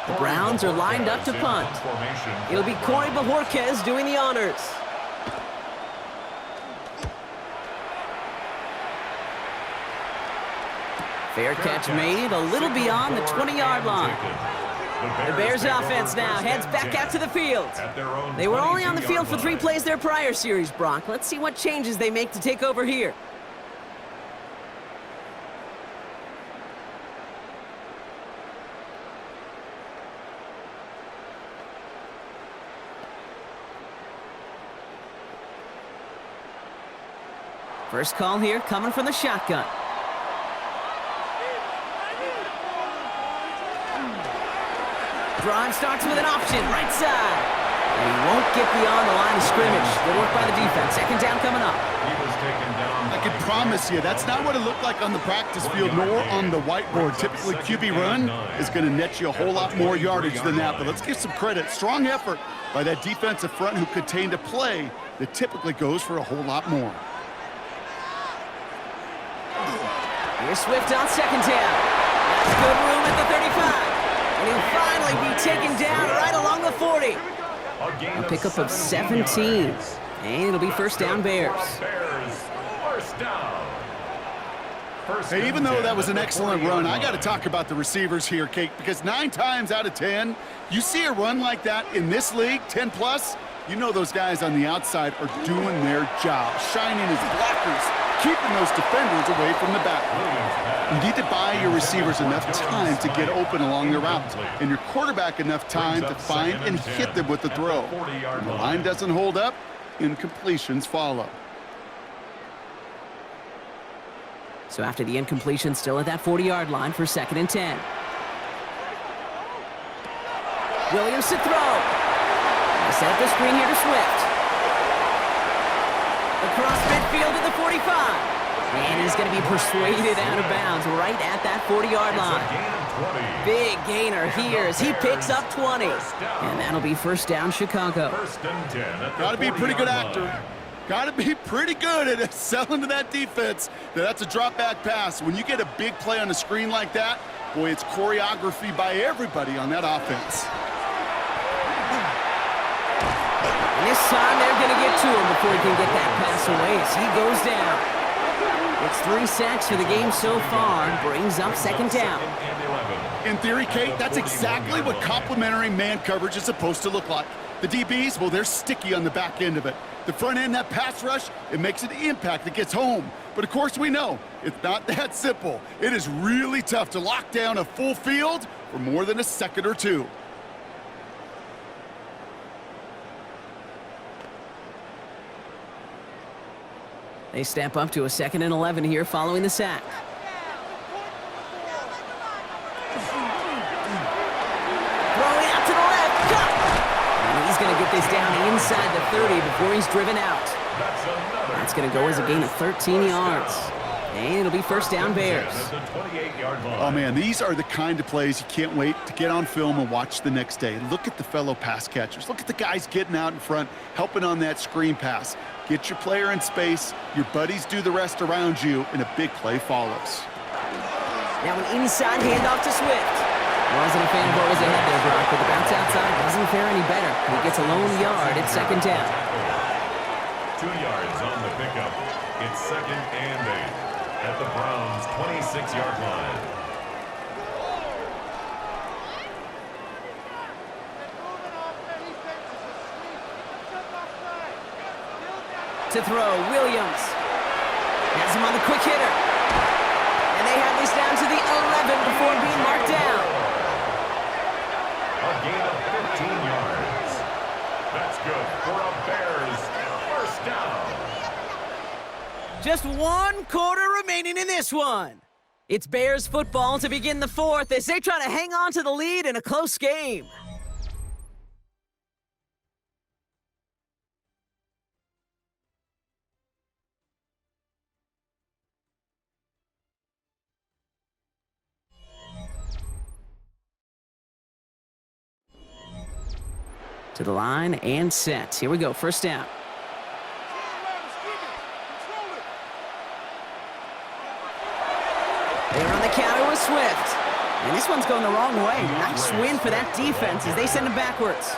The Browns are lined up to punt. It'll be Corey Bajorquez doing the honors. Fair catch made a little beyond the 20-yard line. The Bears offense now heads back out to the field. They were only on the field for 3 plays their prior series, Brock. Let's see what changes they make to take over here. First call here coming from the shotgun. Drive starts with an option, right side. And he won't get beyond the line of scrimmage. Good work by the defense. 2nd down coming up. He was taken down. I can promise you, that's not what it looked like on the practice field, nor on the whiteboard. Typically, QB run is going to net you a whole lot more yardage than that. But let's give some credit. Strong effort by that defensive front who contained a play that typically goes for a whole lot more. Here's Swift on 2nd down. That's good room at the 35. And he'll finally be taken down right along the 40. A pickup of 17. And it'll be 1st down Bears. First down. Hey, even though that was an excellent run, I got to talk about the receivers here, Kate, because 9 times out of 10, you see a run like that in this league, 10+, you know those guys on the outside are doing their job, shining as blockers, keeping those defenders away from the back. You need to buy your receivers enough time to get open along the route, and your quarterback enough time to find and hit them with the throw. When the line doesn't hold up, incompletions follow. So after the incompletion, still at that 40-yard line for 2nd and 10. Williams to throw. They set up the screen here to Swift. Across midfield to the 45. And he's going to be persuaded out of bounds right at that 40-yard line. Big gainer here as he picks up 20. And that'll be 1st down Chicago. Got to be a pretty good actor. Got to be pretty good at selling to that defense. That's a drop-back pass. When you get a big play on the screen like that, boy, it's choreography by everybody on that offense. And this time they're going to get to him before he can get that pass away as he goes down. It's 3 sacks for the game so far. Brings up second down. In theory, Kate, that's exactly what complementary man coverage is supposed to look like. The DBs, well, they're sticky on the back end of it. The front end, that pass rush, it makes an impact that gets home. But of course we know, it's not that simple. It is really tough to lock down a full field for more than a second or two. They step up to a 2nd and 11 here following the sack. Throwing out to the left. Cut! And he's going to get this down inside the 30 before he's driven out. That's going to go as a gain of 13 yards. And it'll be first down Bears. Oh, man, these are the kind of plays you can't wait to get on film and watch the next day. Look at the fellow pass catchers. Look at the guys getting out in front, helping on that screen pass. Get your player in space, your buddies do the rest around you, and a big play follows. Now an inside handoff to Swift. Wasn't a fan of what was ahead there, Brock, but the bounce outside doesn't fare any better. He gets a lone yard at second down. 2 yards on the pickup. It's 2nd and 8 at the Browns' 26-yard line. To throw, Williams. Has him on the quick hitter. And they have this down to the 11 before being marked down. A gain of 15 yards. That's good for a Bears first down. Just 1 quarter remaining in this one. It's Bears football to begin the 4th as they try to hang on to the lead in a close game. To the line and set. Here we go, first down. They're on the counter with Swift. And this one's going the wrong way. Nice win for that defense as they send him backwards.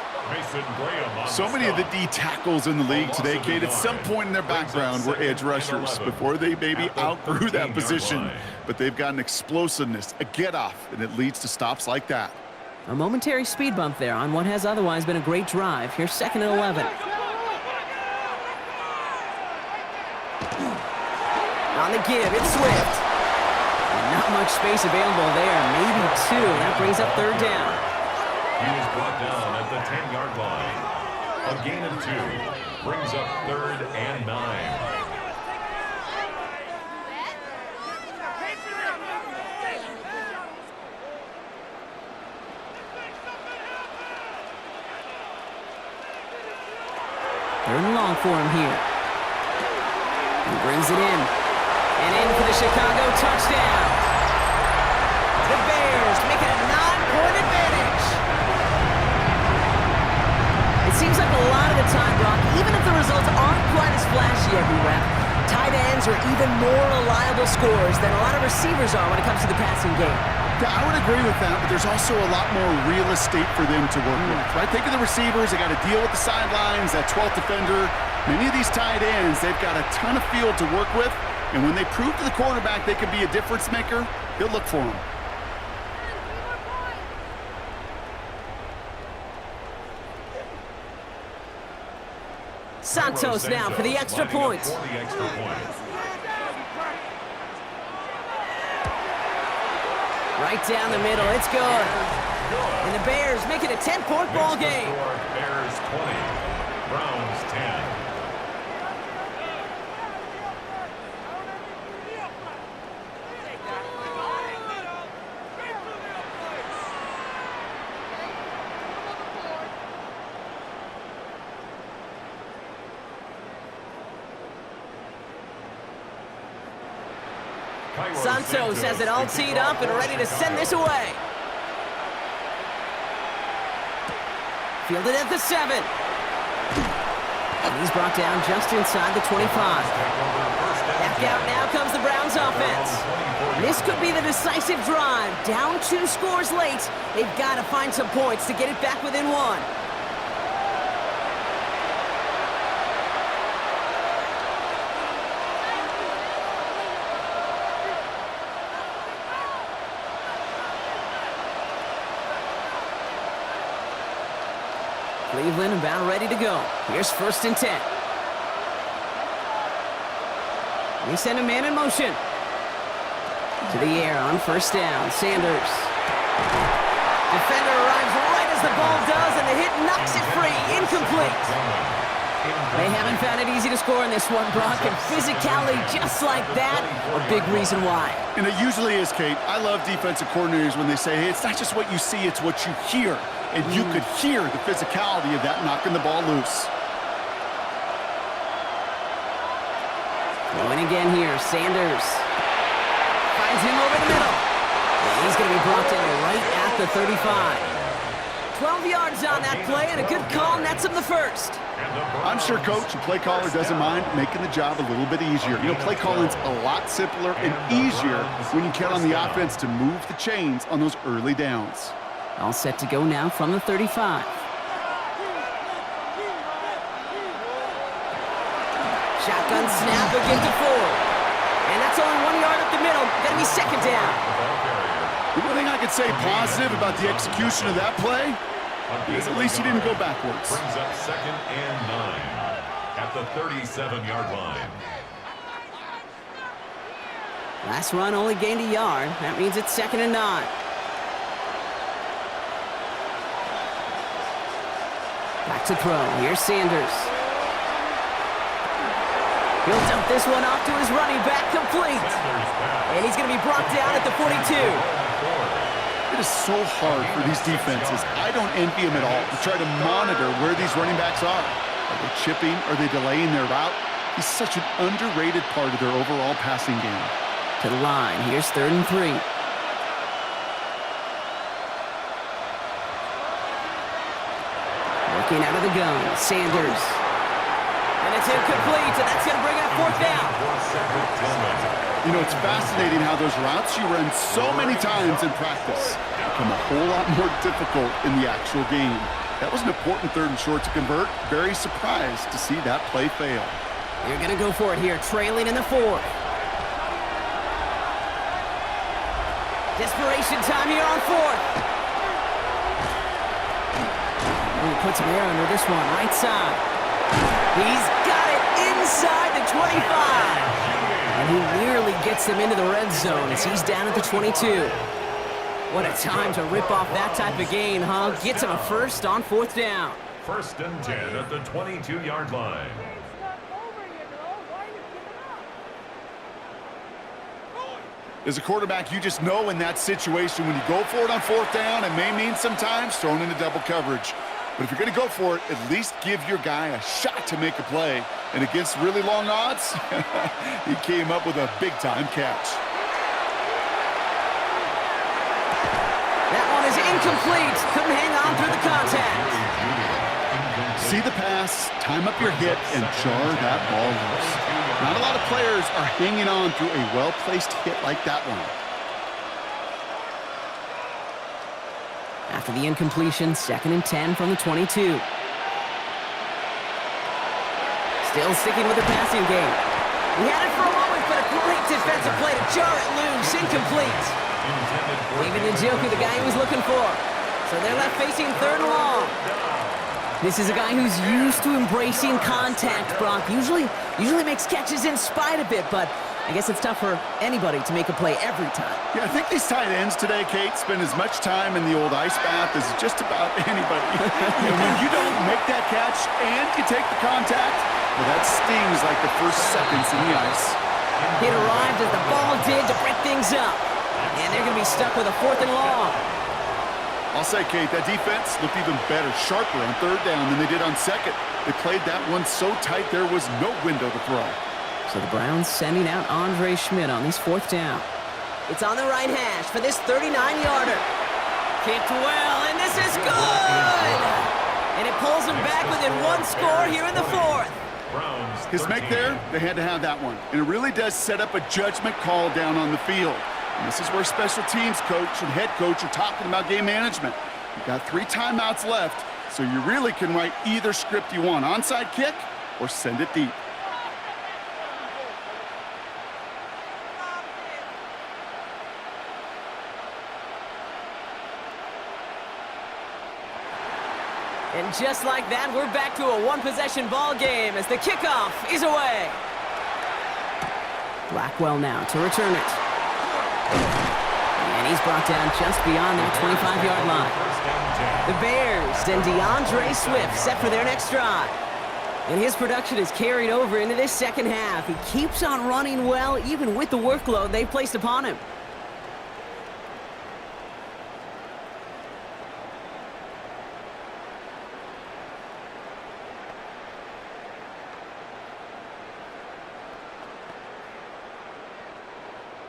So many of the D tackles in the league today, Kate, at some point in their background were edge rushers before they maybe outgrew that position. But they've got an explosiveness, a get-off, and it leads to stops like that. A momentary speed bump there on what has otherwise been a great drive. Here's 2nd and 11. On the give, it's Swift. And not much space available there. Maybe 2. That brings up 3rd down. He was brought down at the 10-yard line. A gain of 2 brings up 3rd and 9. Third and long for him here. He brings it in. And in for the Chicago touchdown. The Bears make it a 9-point advantage. It seems like a lot of the time, Brock, even if the results aren't quite as flashy every rep, tight ends are even more reliable scorers than a lot of receivers are when it comes to the passing game. Yeah, I would agree with that, but there's also a lot more real estate for them to work with, right? Think of the receivers. They got to deal with the sidelines, that 12th defender. Many of these tight ends, they've got a ton of field to work with, and when they prove to the quarterback they can be a difference maker, he'll look for them. Santos now for the extra point. Right down the middle, it's good. And the Bears make it a 10-point ball game. Bears 20, Browns 10. Santos has it all teed up and ready to send this away. Fielded at the 7. And he's brought down just inside the 25. Back out now comes the Browns offense. This could be the decisive drive. Down 2 scores late. They've got to find some points to get it back within 1. Cleveland about ready to go. Here's 1st and 10. They send a man in motion. To the air on 1st down. Sanders. Defender arrives right as the ball does, and the hit knocks it free. Incomplete. They haven't found it easy to score in this one, Brock, and physicality just like that, a big reason why. And it usually is, Kate. I love defensive coordinators when they say, hey, it's not just what you see, it's what you hear. And you could hear the physicality of that knocking the ball loose. Going again here, Sanders. Finds him over the middle. And he's going to be brought down right at the 35. 12 yards on that play, and a good call nets him the 1st. I'm sure coach and play caller doesn't mind making the job a little bit easier. You know, play calling's a lot simpler and easier when you count on the offense to move the chains on those early downs. All set to go now from the 35. Shotgun snap, a get to Ford. And that's only 1 yard up the middle. Gonna be 2nd down. The one thing I could say positive about the execution of that play is at least he didn't go backwards. Brings up 2nd and 9 at the 37-yard line. Last run only gained a yard. That means it's 2nd and 9. Back to throw. Here's Sanders. He'll dump this one off to his running back, complete. And he's going to be brought down at the 42. It is so hard for these defenses. I don't envy them at all to try to monitor where these running backs are. Are they chipping? Are they delaying their route? He's such an underrated part of their overall passing game. To the line. Here's 3rd and 3. Working out of the gun. Sanders. And it's incomplete, and that's going to bring up 4th down. You know, it's fascinating how those routes you run so many times in practice become a whole lot more difficult in the actual game. That was an important 3rd and short to convert. Very surprised to see that play fail. You're going to go for it here, trailing in the 4th. Desperation time here on 4th. He puts some air under this one, right side. He's got it inside the 25. And he nearly gets them into the red zone as he's down at the 22. What a time to rip off that type of gain, huh? Gets him a 1st on 4th down. 1st and 10 at the 22-yard line. As a quarterback, you just know in that situation when you go for it on 4th down, it may mean sometimes throwing into double coverage. But if you're going to go for it, at least give your guy a shot to make a play. And against really long odds, he came up with a big-time catch. That one is incomplete. Couldn't hang on through the contact. See the pass, time up your hit, and jar that ball loose. Not a lot of players are hanging on through a well-placed hit like that one. After the incompletion, 2nd and 10 from the 22. Still sticking with the passing game. He had it for a moment, but a great defensive play to jar it loose. Incomplete. David Njoku, the guy he was looking for. So they're left facing 3rd and long. This is a guy who's used to embracing contact, Brock. Usually makes catches in spite of it, but I guess it's tough for anybody to make a play every time. Yeah, I think these tight ends today, Kate, spend as much time in the old ice bath as just about anybody. And when you don't make that catch and you take the contact, well, that stings like the first seconds in the ice. It arrived as the ball did to break things up. And they're going to be stuck with a 4th and long. I'll say, Kate, that defense looked even better, sharper on 3rd down than they did on 2nd. They played that one so tight there was no window to throw. So the Browns sending out Andre Schmidt on this 4th down. It's on the right hash for this 39-yarder. Kicked well, and this is good! And it pulls them back within 1 score here in the 4th. His make there, they had to have that one. And it really does set up a judgment call down on the field. And this is where special teams coach and head coach are talking about game management. You've got 3 timeouts left, so you really can write either script you want. Onside kick or send it deep. And just like that, we're back to a one-possession ball game as the kickoff is away. Blackwell now to return it. And he's brought down just beyond that 25-yard line. The Bears and DeAndre Swift set for their next drive. And his production is carried over into this second half. He keeps on running well, even with the workload they've placed upon him.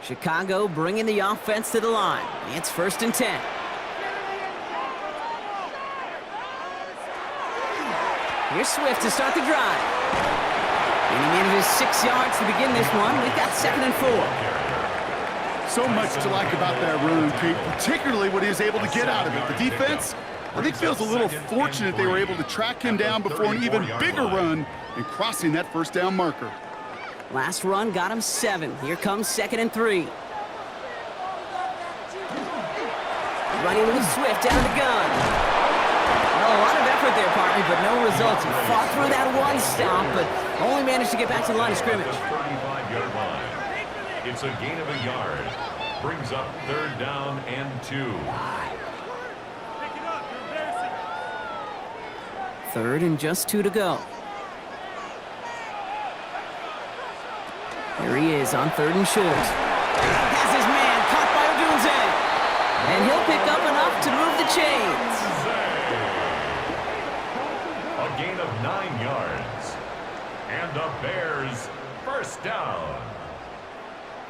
Chicago bringing the offense to the line. It's 1st and 10. Here's Swift to start the drive. And he manages 6 yards to begin this one. We've got 2nd and 4. So much to like about that run, Kate, particularly what he was able to get out of it. The defense, I think, feels a little fortunate they were able to track him down before an even bigger run and crossing that first down marker. Last run got him 7. Here comes 2nd and 3. Running with Swift down the gun. Well, a lot of effort there, partner, but no results. He fought through that one stop, but only managed to get back to the line of scrimmage. 35-yard line. It's a gain of a yard. Brings up 3rd down and 2. 3rd and just 2 to go. Here he is on 3rd and short. Has his man caught by Odunze. And he'll pick up enough to move the chains. A gain of 9 yards. And the Bears first down.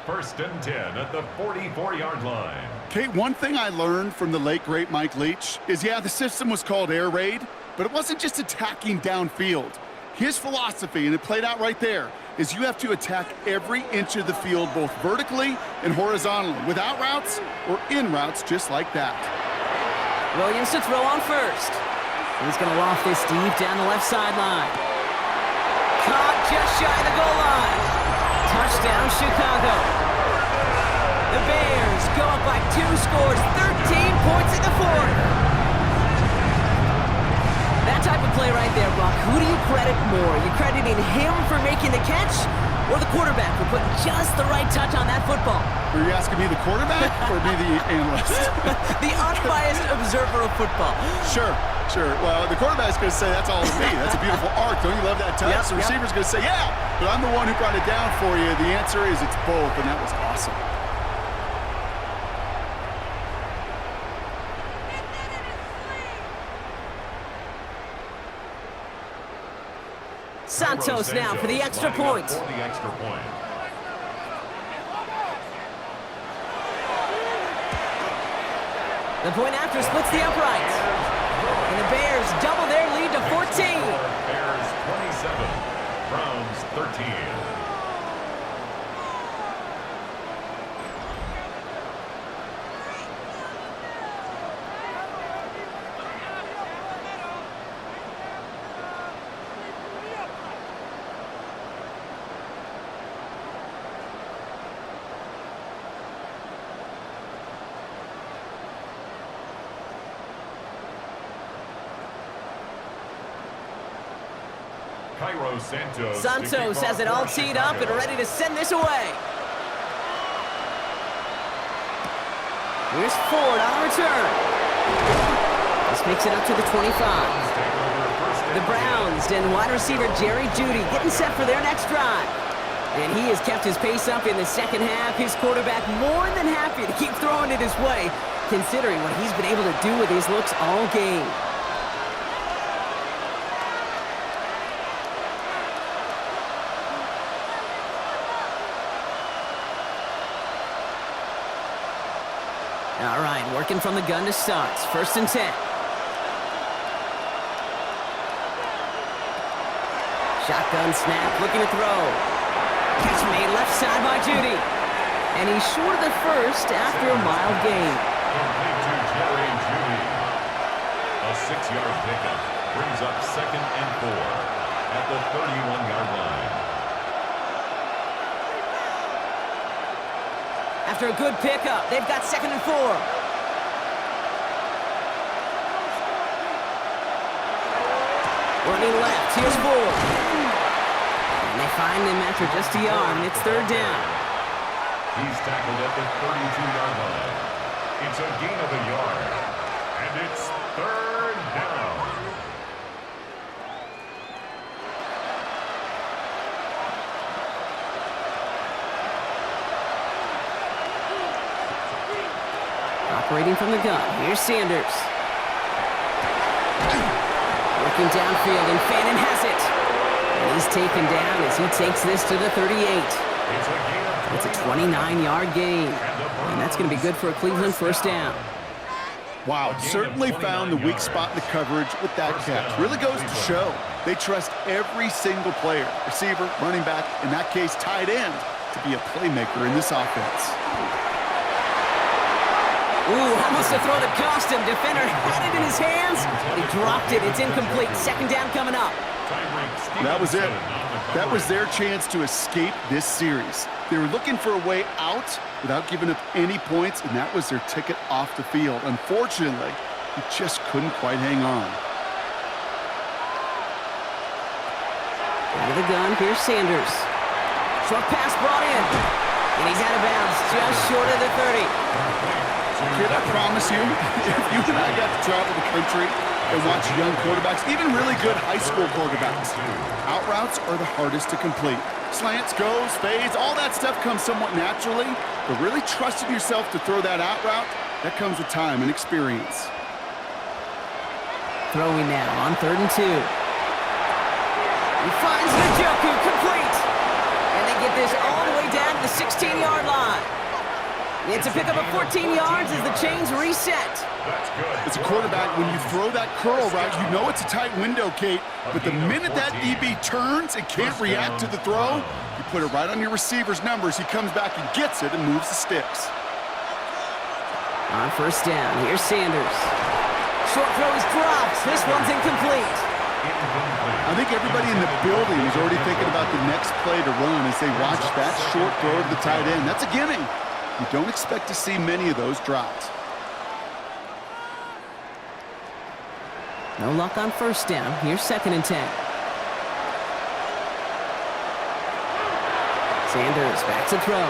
1st and 10 at the 44-yard line. Kate, one thing I learned from the late, great Mike Leach is, yeah, the system was called air raid, but it wasn't just attacking downfield. His philosophy, and it played out right there, is you have to attack every inch of the field, both vertically and horizontally, without routes or in routes just like that. Williams to throw on 1st. He's going to loft this deep down the left sideline. Caught just shy of the goal line. Touchdown, Chicago. The Bears go up by 2 scores, 13 points in the 4th. That type of play right there, Buck. Who do you credit more? Are you crediting him for making the catch or the quarterback for putting just the right touch on that football? Are you asking me the quarterback or me the analyst? The unbiased observer of football. Sure. Well, the quarterback's going to say, that's all of me. That's a beautiful arc. Don't you love that touch? The receiver's going to say, yeah, but I'm the one who brought it down for you. The answer is it's both, and that was awesome. Santos now for the extra point. The point after splits the uprights. And the Bears double their lead to 14. Bears 27, Browns 13. Santos has it all teed up and ready to send this away. Here's Ford on return. This makes it up to the 25. The Browns and wide receiver Jerry Jeudy getting set for their next drive. And he has kept his pace up in the second half. His quarterback more than happy to keep throwing it his way, considering what he's been able to do with his looks all game. All right, working from the gun to start. 1st and 10. Shotgun snap, looking to throw. Catch made left side by Jeudy. And he's short of the first after a mild gain. Complete to Jerry Jeudy. A 6-yard pickup brings up 2nd and 4 at the 31-yard line. After a good pickup, they've got 2nd and 4. Running left, here's Ford. And they find him after just a yard, and it's third down. He's tackled at the 32-yard line. It's a gain of a yard. And it's third down. Operating from the gun, here's Sanders. Working downfield, and Fannin has it. And he's taken down as he takes this to the 38. It's a 29-yard gain. And that's going to be good for a Cleveland first down. Wow, certainly found the weak spot in the coverage with that catch. Really goes to show they trust every single player, receiver, running back, in that case, tight end, to be a playmaker in this offense. Ooh, almost a throw that cost him. Defender had it in his hands, but he dropped it. It's incomplete. Second down coming up. That was it. That was their chance to escape this series. They were looking for a way out without giving up any points, and that was their ticket off the field. Unfortunately, he just couldn't quite hang on. Out of the gun, here's Sanders. Short pass brought in, and he's out of bounds, just short of the 30. Kid, I promise you, if you and I got to travel the country and watch young quarterbacks, even really good high school quarterbacks, out routes are the hardest to complete. Slants, goes, fades, all that stuff comes somewhat naturally, but really trusting yourself to throw that out route, that comes with time and experience. Throwing now on 3rd and 2. He finds Njoku complete. And they get this all the way down to the 16-yard line. It's a pickup of 14 yards as the chains reset. As a quarterback, when you throw that curl route, you know it's a tight window, Kate. But the minute that DB turns and can't react to the throw, you put it right on your receiver's numbers. He comes back and gets it and moves the sticks. On first down, here's Sanders. Short throw is dropped. This one's incomplete. I think everybody in the building is already thinking about the next play to run as they watch that short throw to the tight end. That's a gimme. You don't expect to see many of those dropped. No luck on first down. Here's 2nd and 10. Sanders back to throw.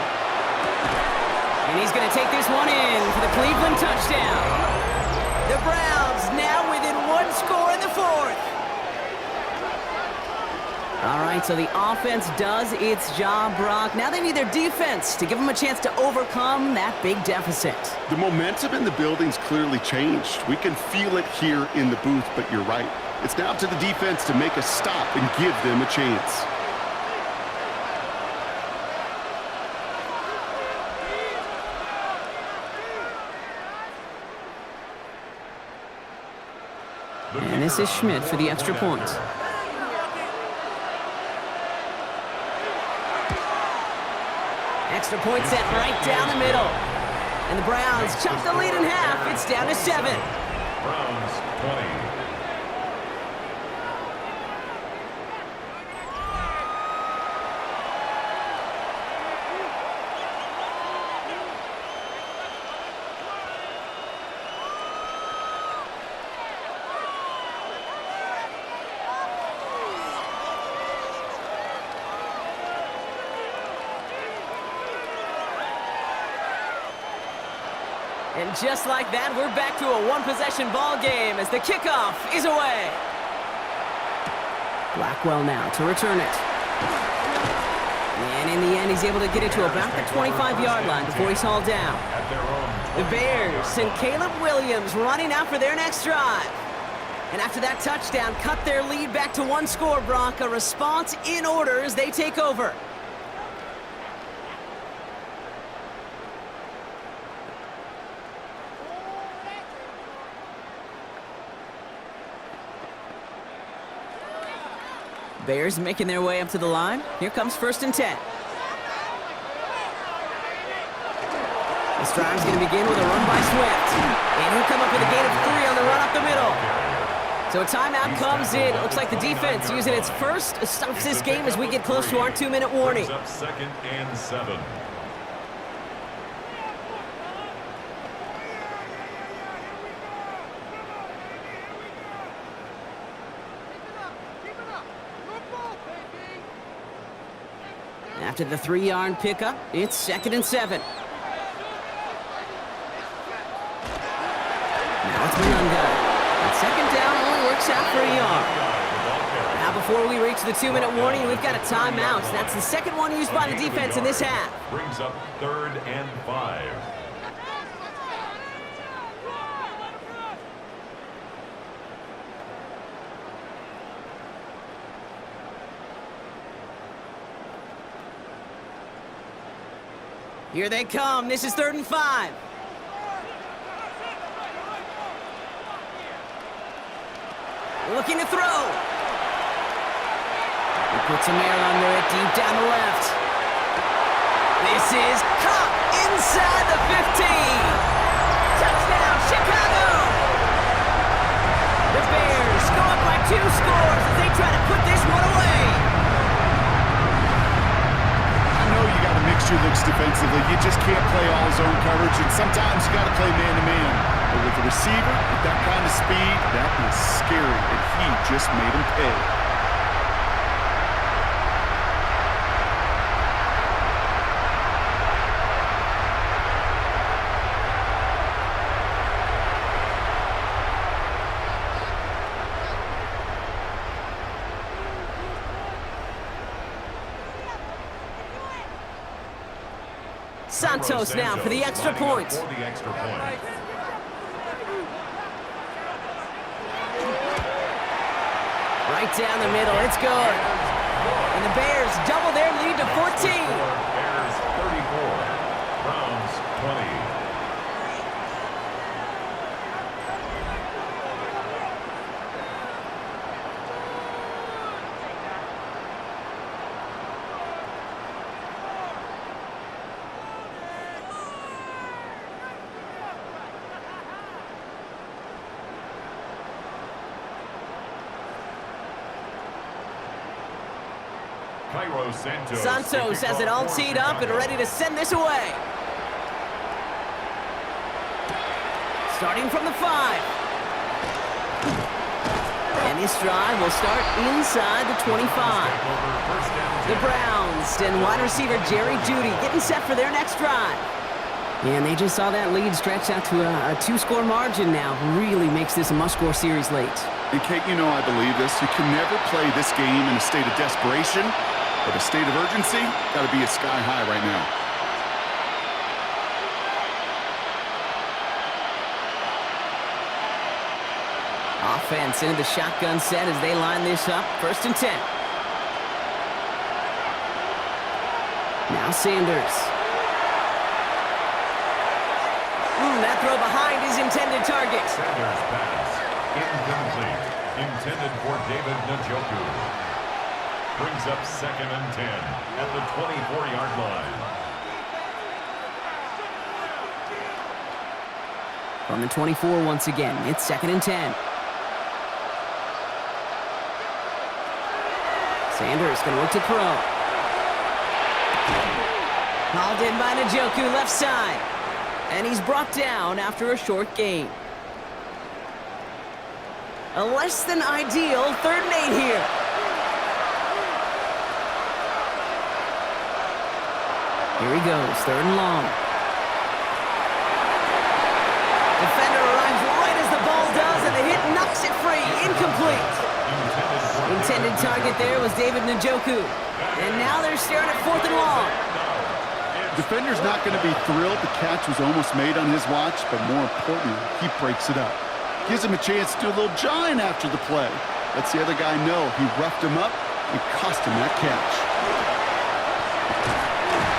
And he's going to take this one in for the Cleveland touchdown. The Browns now within one score in the 4th. All right, so the offense does its job, Brock. Now they need their defense to give them a chance to overcome that big deficit. The momentum in the building's clearly changed. We can feel it here in the booth, but you're right. It's now up to the defense to make a stop and give them a chance. And this is Schmidt for the extra point. Extra point set right down the middle. And the Browns chop the lead in half. It's down to 7. Browns 20. And just like that, we're back to a one-possession ball game as the kickoff is away. Blackwell now to return it. And in the end, he's able to get it to about the 25-yard line before he's hauled down. The Bears and Caleb Williams running out for their next drive. And after that touchdown, cut their lead back to one score, Brock. A response in order as they take over. Bears making their way up to the line. Here comes 1st and 10. This drive's going to begin with a run by Swift. And he'll come up with a gain of 3 on the run up the middle. So a timeout comes in. It looks like the defense using its first stops this game as we get close to our 2-minute warning. Up 2nd and 7. After the 3-yard pickup, it's 2nd and 7. Now it's Malunga. And 2nd down only works out for a yard. Now before we reach the 2-minute warning, we've got a timeout. That's the second one used by the defense in this half. Brings up 3rd and 5. Here they come. This is 3rd and 5. Looking to throw. He puts some air under it deep down the left. This is caught inside the 15. Touchdown, Chicago. The Bears go up by 2 scores as they try to put this one away. You got to mix your looks defensively. You just can't play all zone coverage, and sometimes you got to play man-to-man. But with the receiver, with that kind of speed, that was scary, and he just made him pay. Santos now for the extra point. Right down the middle, it's good. And the Bears double their lead to 14. Bears 34, Browns 20. Santos has it all teed up and ready to send this away. Starting from the 5. And this drive will start inside the 25. The Browns and wide receiver Jerry Jeudy getting set for their next drive. And they just saw that lead stretch out to a 2-score margin now. Really makes this a must-score series late. And Kate, you know I believe this. You can never play this game in a state of desperation, but a state of urgency got to be a sky high right now. Offense into the shotgun set as they line this up. 1st and 10. Now Sanders. That throw behind his intended target. Sanders pass. Incomplete. Intended for David Njoku. Brings up 2nd and 10 at the 24-yard line. From the 24 once again, it's 2nd and 10. Sanders going to look to throw. Hauled in by Njoku, left side. And he's brought down after a short gain. A less than ideal 3rd and 8 here. Here he goes, 3rd and long. Defender arrives right as the ball does, and the hit knocks it free. Incomplete. Intended target there was David Njoku. And now they're staring at 4th and long. Defender's not going to be thrilled the catch was almost made on his watch, but more importantly, he breaks it up. Gives him a chance to do a little jawing after the play. Lets the other guy know he roughed him up and cost him that catch.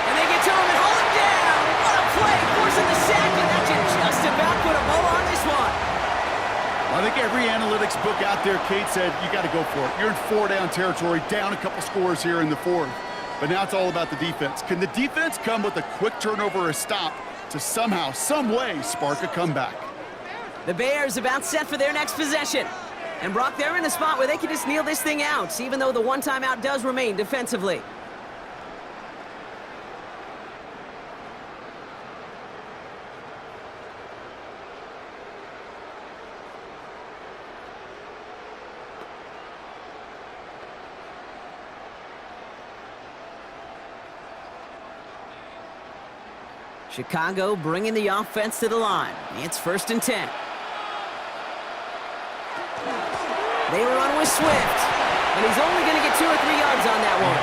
And they get to him and hold him down. What a play, forcing the sack, and that should just about put a bow on this one. I think every analytics book out there, Kate, said you got to go for it. You're in 4-down territory, down a couple scores here in the 4th. But now it's all about the defense. Can the defense come with a quick turnover or a stop to somehow, some way, spark a comeback? The Bears about set for their next possession. And Brock, they're in a spot where they can just kneel this thing out, even though the one timeout does remain defensively. Chicago bringing the offense to the line. It's 1st and 10. They run with Swift, and he's only going to get 2 or 3 yards on that one.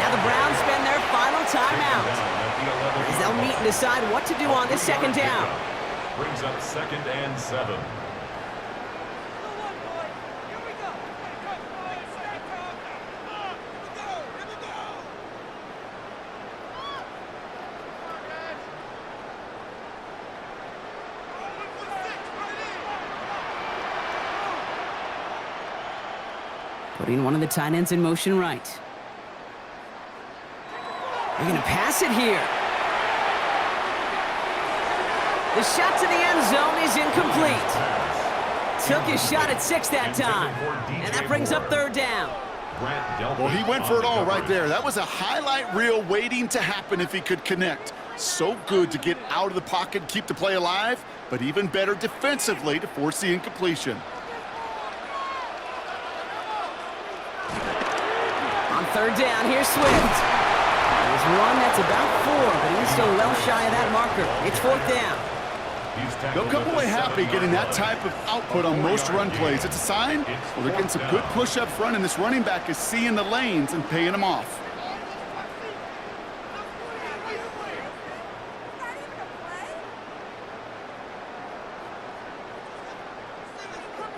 Now the Browns spend their final timeout, as they'll meet and decide what to do on this 2nd down. Brings up 2nd and 7. Putting one of the tight ends in motion right. They're going to pass it here. The shot to the end zone is incomplete. Took his shot at 6 that time. And that brings up 3rd down. Well, he went for it all right there. That was a highlight reel waiting to happen if he could connect. So good to get out of the pocket and keep the play alive, but even better defensively to force the incompletion. On 3rd down, here's Swift. There's one that's about 4, but he's still well shy of that marker. It's 4th down. They'll come away happy getting that type of output on most run plays. It's a sign, well, they're getting some good push up front, and this running back is seeing the lanes and paying them off.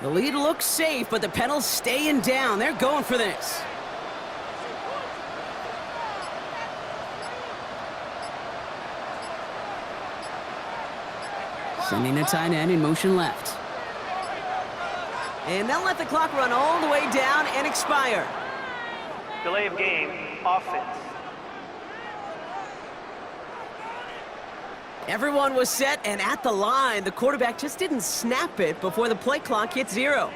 The lead looks safe, but the Penals staying down. They're going for this. Sending a tight end in motion left. And they'll let the clock run all the way down and expire. Delay of game, offense. Everyone was set and at the line. The quarterback just didn't snap it before the play clock hit 0.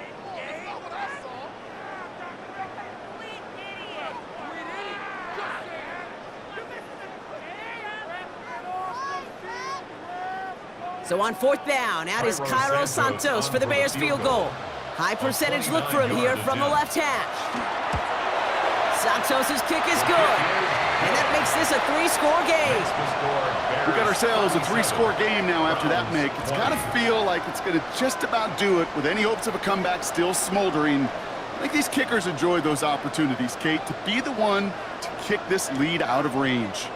So on 4th down, out is Cairo Santos for the Bears field goal. High percentage look for him here from the left hash. Santos' kick is good, and that makes this a 3-score game. We got ourselves a 3-score game now after that make. It's got to feel like it's going to just about do it with any hopes of a comeback still smoldering. I think these kickers enjoy those opportunities, Kate, to be the one to kick this lead out of range.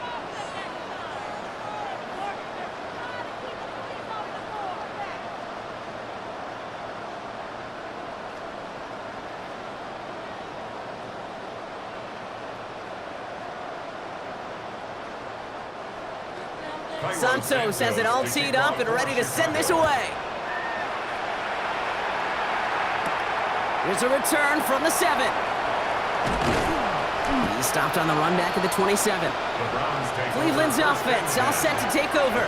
Santos has it all teed up and ready to send this away. Here's a return from the 7. He stopped on the run back at the 27. Cleveland's offense all set to take over.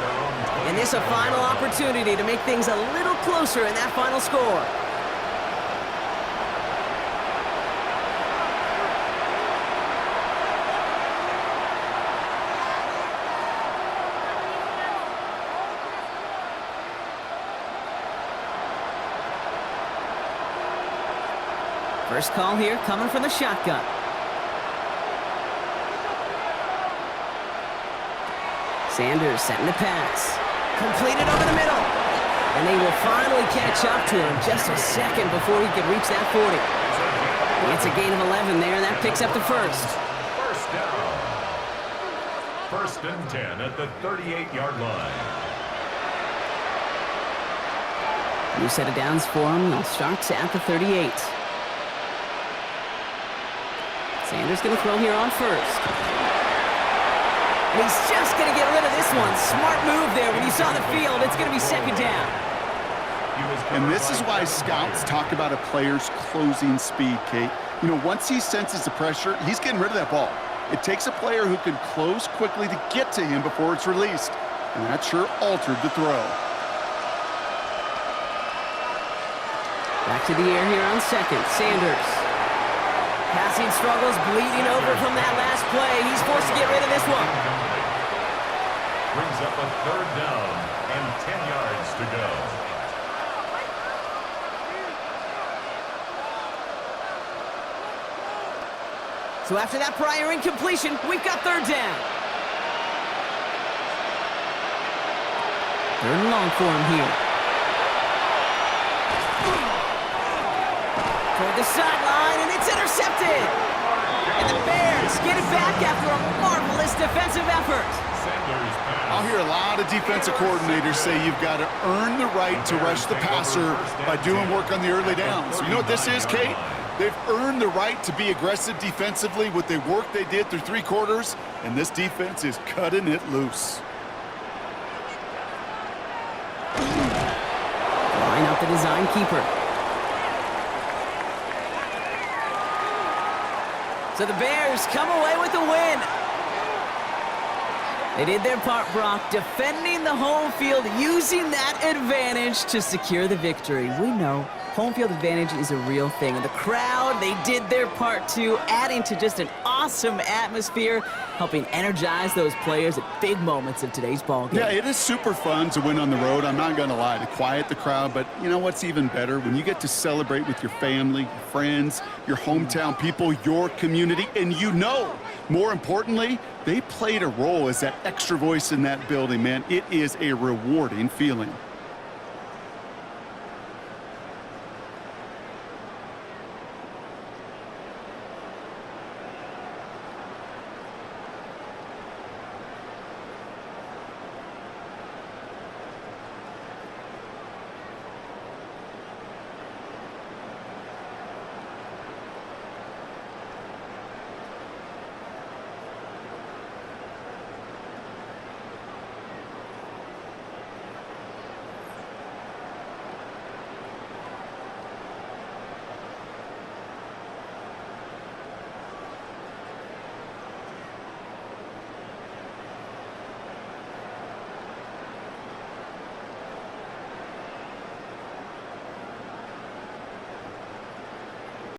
And this a final opportunity to make things a little closer in that final score. First call here coming from the shotgun. Sanders setting the pass. Completed over the middle. And they will finally catch up to him just a second before he could reach that 40. It's a gain of 11 there, and that picks up the first. First down. 1st and 10 at the 38-yard line. New set of downs for him. They'll start at the 38. Sanders going to throw here on 1st. And he's just going to get rid of this one. Smart move there. When you saw the field, it's going to be 2nd down. And this is why scouts talk about a player's closing speed, Kate. You know, once he senses the pressure, he's getting rid of that ball. It takes a player who can close quickly to get to him before it's released. And that sure altered the throw. Back to the air here on 2nd. Sanders. Passing struggles bleeding over from that last play. He's forced to get rid of this one. Brings up a 3rd down and 10 yards to go. So after that prior incompletion, we've got 3rd down. Third and long for him here. Toward the sideline, and it's intercepted. And the Bears get it back after a marvelous defensive effort. I'll hear a lot of defensive coordinators say you've got to earn the right to rush the passer by doing work on the early downs. You know what this is, Kate? They've earned the right to be aggressive defensively with the work they did through 3 quarters, and this defense is cutting it loose. Line up the design keeper. So the Bears come away with a win. They did their part, Brock, defending the home field, using that advantage to secure the victory. We know home field advantage is a real thing. And the crowd, they did their part too, adding to just an awesome atmosphere, helping energize those players at big moments of today's ball game. Yeah, it is super fun to win on the road. I'm not going to lie, to quiet the crowd. But you know what's even better? When you get to celebrate with your family, your friends, your hometown people, your community, and you know, more importantly, they played a role as that extra voice in that building, man. It is a rewarding feeling.